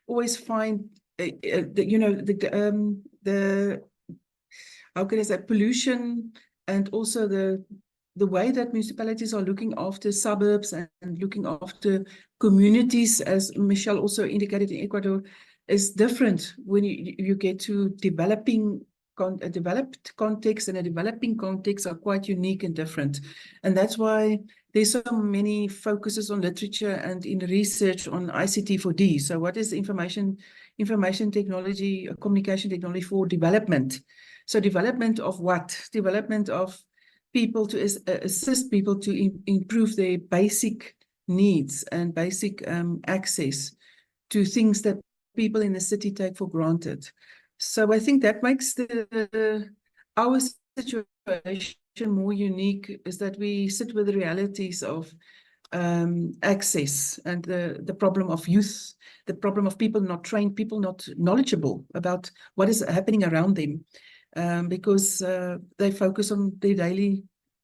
always find, the how can I say, pollution, and also the way that municipalities are looking after suburbs and looking after communities, as Michel also indicated in Ecuador, is different when you get to a developed context and a developing context are quite unique and different. And that's why there's so many focuses on literature and in research on ICT4D. So what is information technology, communication technology for development? So development of what? Development of people to assist people to improve their basic needs and basic access to things that people in the city take for granted. So I think that makes our situation more unique, is that we sit with the realities of access and the problem of youth, the problem of people not trained, people not knowledgeable about what is happening around them, because they focus on their daily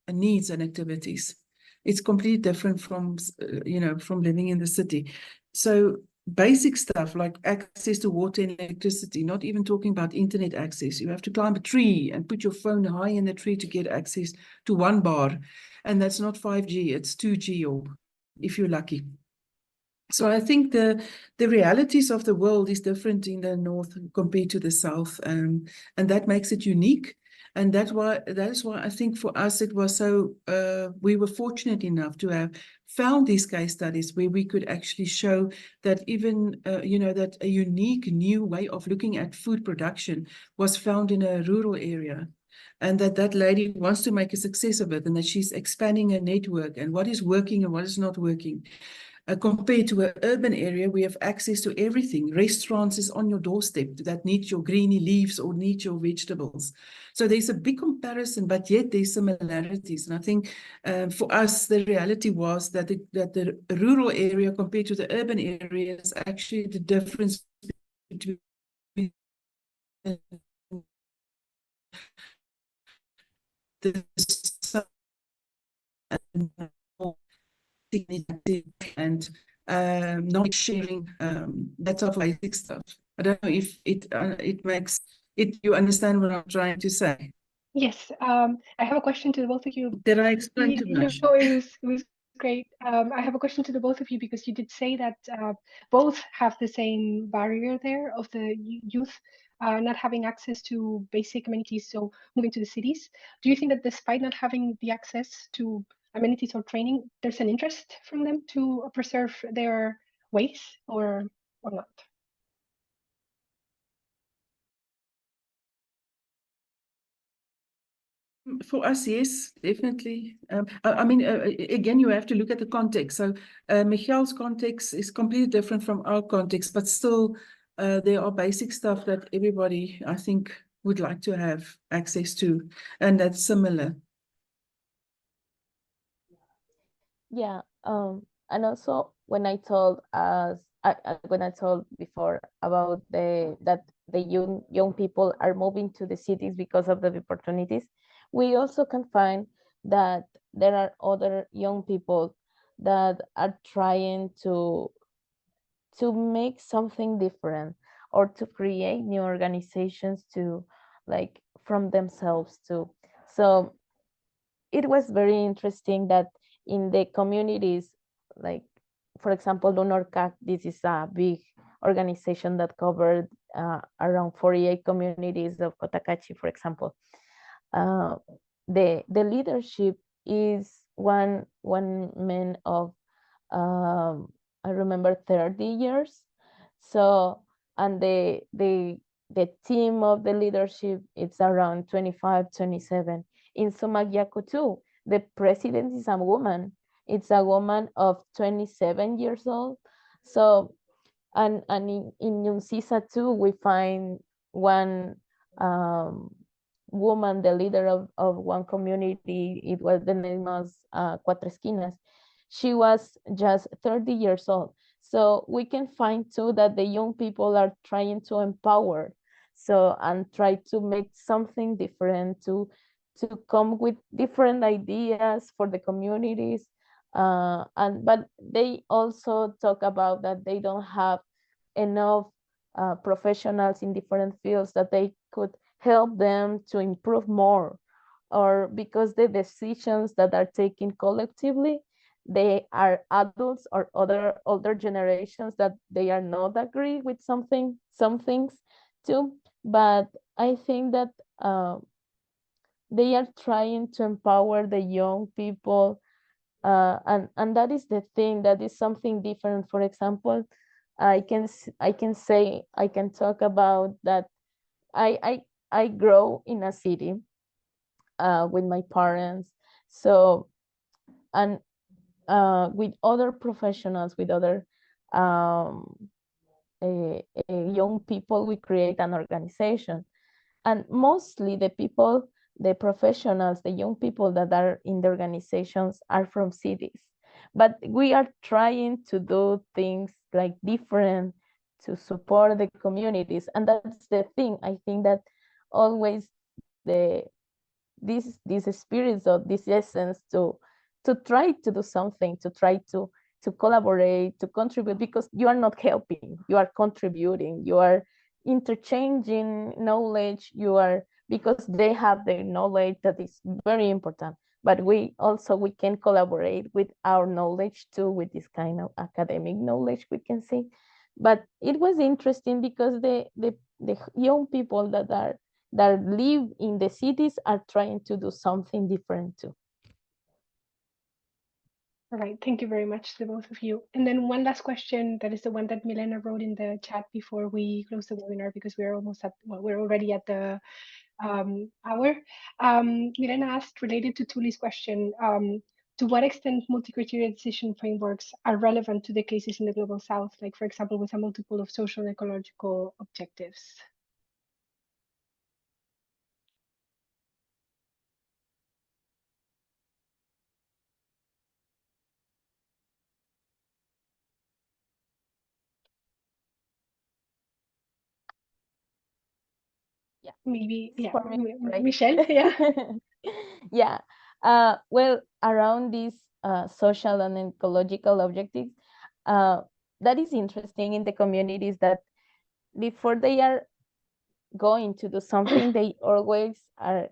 needs and activities. It's completely different from, from living in the city. So basic stuff like access to water and electricity, not even talking about internet access. You have to climb a tree and put your phone high in the tree to get access to 1 bar. And that's not 5G, it's 2G, or if you're lucky. So I think the realities of the world is different in the North compared to the South, and that makes it unique. And that is why I think for us it was so, we were fortunate enough to have found these case studies where we could actually show that even, that a unique new way of looking at food production was found in a rural area. And that lady wants to make a success of it, and that she's expanding her network and what is working and what is not working. Compared to an urban area, we have access to everything. Restaurants is on your doorstep that need your greeny leaves or need your vegetables. So there's a big comparison, but yet there's similarities. And I think for us, the reality was that the rural area compared to the urban area is actually the difference between the and knowledge sharing, that sort of basic stuff. I don't know if it makes it. You understand what I'm trying to say? Yes, I have a question to the both of you. Did I explain too much? No, it was great. I have a question to the both of you, because you did say that both have the same barrier there of the youth not having access to basic amenities, so moving to the cities. Do you think that despite not having the access to amenities or training, there's an interest from them to preserve their ways, or not? For us, yes, definitely. I mean, again, you have to look at the context. So Michel's context is completely different from our context, but still there are basic stuff that everybody, I think, would like to have access to, and that's similar. Yeah, and also when I told when I told before about that the young people are moving to the cities because of the opportunities, we also can find that there are other young people that are trying to make something different or to create new organizations to like from themselves too. So it was very interesting that in the communities, like for example, Lunorca, this is a big organization that covered around 48 communities of Cotacachi, for example. Uh, the leadership is one man of I remember 30 years. So and the team of the leadership it's around 25, 27. In Sumagiaco too, the president is a woman. It's a woman of 27 years old. So and in Nunsisa too, we find one woman, the leader of one community. It was the name was Cuatro Esquinas. She was just 30 years old. So we can find too that the young people are trying to empower, so and try to make something different to come with different ideas for the communities. And but they also talk about that they don't have enough professionals in different fields that they could help them to improve more, or because the decisions that are taken collectively, they are adults or other older generations that they are not agree with some things too. But I think that they are trying to empower the young people, and that is the thing, that is something different. For example, I can talk about that I grow in a city with my parents, so and with other professionals, with other um, young people, we create an organization. And mostly the people, the professionals, the young people that are in the organizations are from cities. But we are trying to do things like different to support the communities. And that's the thing. I think that always these spirits or this essence to try to do something, to try to collaborate, to contribute, because you are not helping, you are contributing, you are interchanging knowledge, you are, because they have their knowledge that is very important, but we can collaborate with our knowledge too, with this kind of academic knowledge we can see. But it was interesting because the young people that live in the cities are trying to do something different too. All right, thank you very much to both of you. And then one last question, that is the one that Milena wrote in the chat before we close the webinar, because we're almost at, well, we're already at the hour. Milena asked, related to Tuli's question, to what extent multi-criteria decision frameworks are relevant to the cases in the Global South, like for example, with a multiple of social and ecological objectives? Yeah, Maybe, yeah, for me, right? Michel, yeah. Yeah. Well, around these social and ecological objectives, that is interesting in the communities, that before they are going to do something, they always are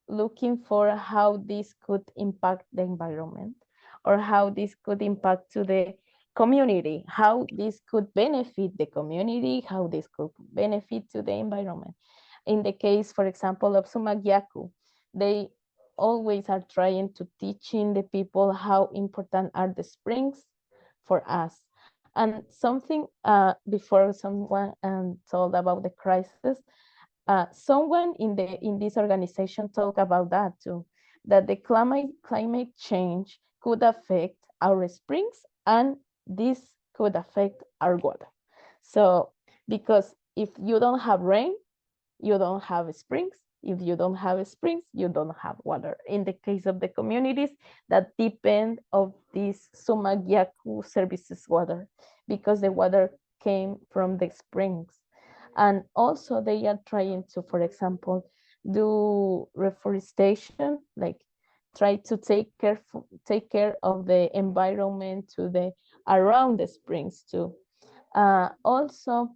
looking for how this could impact the environment, or how this could impact to the community, how this could benefit the community, how this could benefit to the environment. In the case, for example, of Sumagiaku, they always are trying to teaching the people how important are the springs for us. And something before someone told about the crisis, someone in this organization talked about that too, that the climate change could affect our springs, and this could affect our water. So because if you don't have rain, you don't have springs. If you don't have springs, you don't have water. In the case of the communities that depend of this Sumagyaku services water, because the water came from the springs. And also they are trying to, for example, do reforestation, like try to take care of the environment to the around the springs too. Also,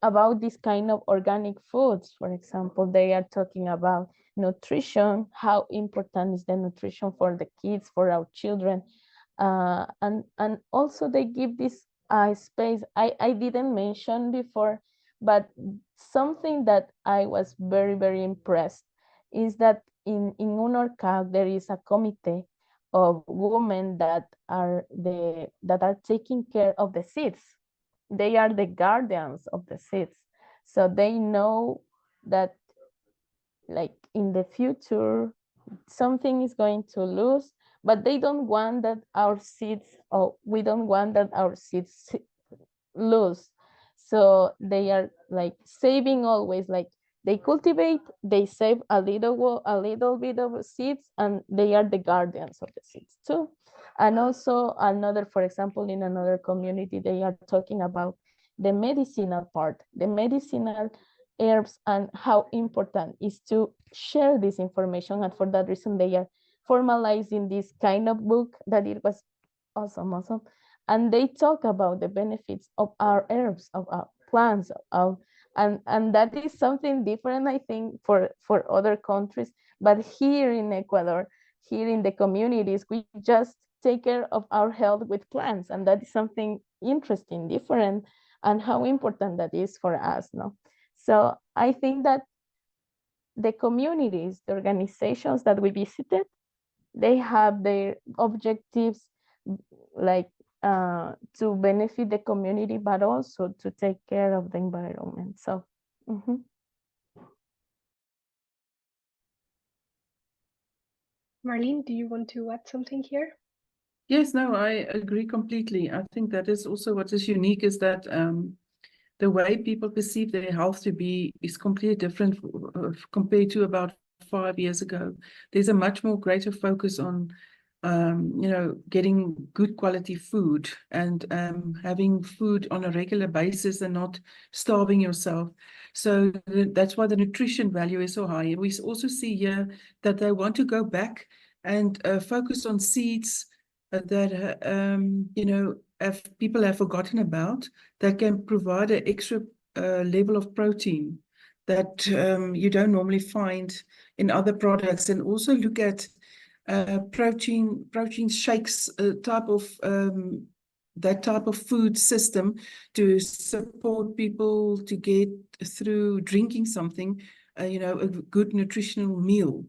about this kind of organic foods, for example, they are talking about nutrition, how important is the nutrition for the kids, for our children, and also they give this space. I didn't mention before, but something that I was very, very impressed is that in UNORCAG there is a committee of women that are taking care of the seeds. They are the guardians of the seeds. So they know that like in the future, something is going to lose, but they don't want that our seeds, or we don't want that our seeds lose. So they are like saving always, like they cultivate, they save a little bit of seeds, and they are the guardians of the seeds too. And also another, for example, in another community, they are talking about the medicinal part, the medicinal herbs, and how important is to share this information. And for that reason, they are formalizing this kind of book that it was awesome. And they talk about the benefits of our herbs, of our plants, and that is something different, I think, for other countries. But here in Ecuador, here in the communities, we just take care of our health with plants, and that is something interesting, different, and how important that is for us, no? So I think that the communities, the organizations that we visited, they have their objectives, like to benefit the community, but also to take care of the environment. So Marlene, do you want to add something here? Yes, no, I agree completely. I think that is also what is unique, is that the way people perceive their health to be is completely different compared to about 5 years ago. There's a much more greater focus on getting good quality food and having food on a regular basis and not starving yourself. So that's why the nutrition value is so high. We also see here that they want to go back and focus on seeds that people have forgotten about, that can provide an extra level of protein that you don't normally find in other products. And also look at protein shakes, that type of food system to support people to get through drinking something, a good nutritional meal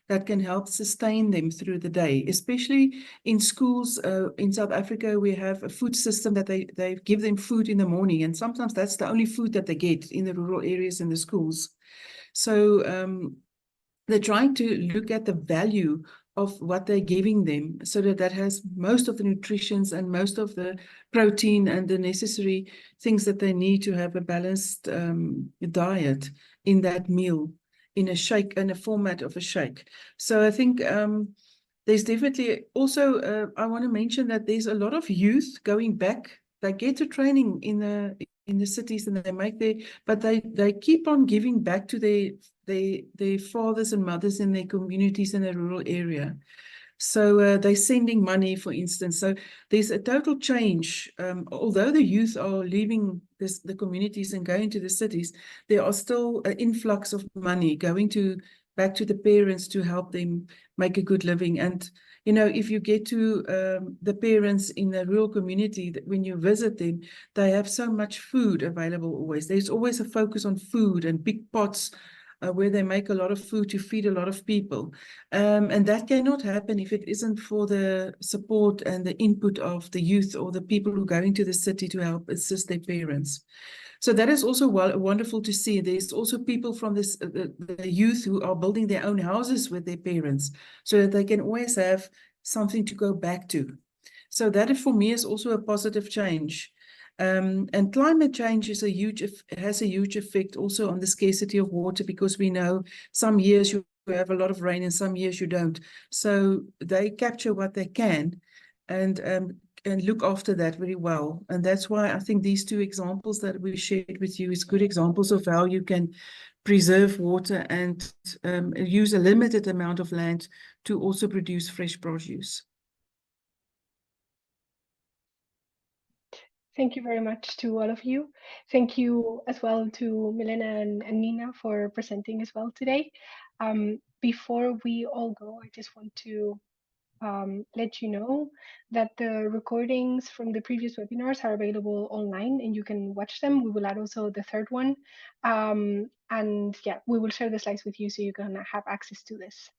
that can help sustain them through the day. Especially in schools in South Africa, we have a food system that they give them food in the morning, and sometimes that's the only food that they get in the rural areas in the schools. So they're trying to look at the value of what they're giving them, so that has most of the nutritions and most of the protein and the necessary things that they need to have a balanced diet in that meal, in a shake, in a format of a shake. So I think there's definitely also, I want to mention that there's a lot of youth going back. They get to training in the cities, and they make but they keep on giving back to their fathers and mothers in their communities in the rural area. So they're sending money, for instance. So there's a total change. Although the youth are leaving the communities and going to the cities, there are still an influx of money going back to the parents to help them make a good living. And if you get to the parents in the rural community, when you visit them, they have so much food available always. There's always a focus on food and big pots where they make a lot of food to feed a lot of people. And that cannot happen if it isn't for the support and the input of the youth or the people who go into the city to help assist their parents. So that is also wonderful to see. There's also people from the youth who are building their own houses with their parents, so that they can always have something to go back to. So that, for me, is also a positive change. And climate change is has a huge effect also on the scarcity of water, because we know some years you have a lot of rain and some years you don't. So they capture what they can and look after that very well. And that's why I think these two examples that we shared with you is good examples of how you can preserve water and use a limited amount of land to also produce fresh produce. Thank you very much to all of you. Thank you as well to Milena and Nina for presenting as well today. Before we all go, I just want to let you know that the recordings from the previous webinars are available online and you can watch them. We will add also the third one. And yeah, we will share the slides with you so you can have access to this.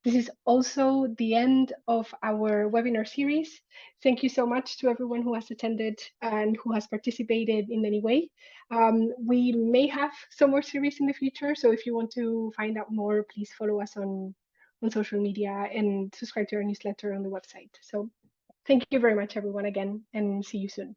This is also the end of our webinar series. Thank you so much to everyone who has attended and who has participated in any way. We may have some more series in the future, so if you want to find out more, please follow us on social media and subscribe to our newsletter on the website. So thank you very much, everyone, again, and see you soon.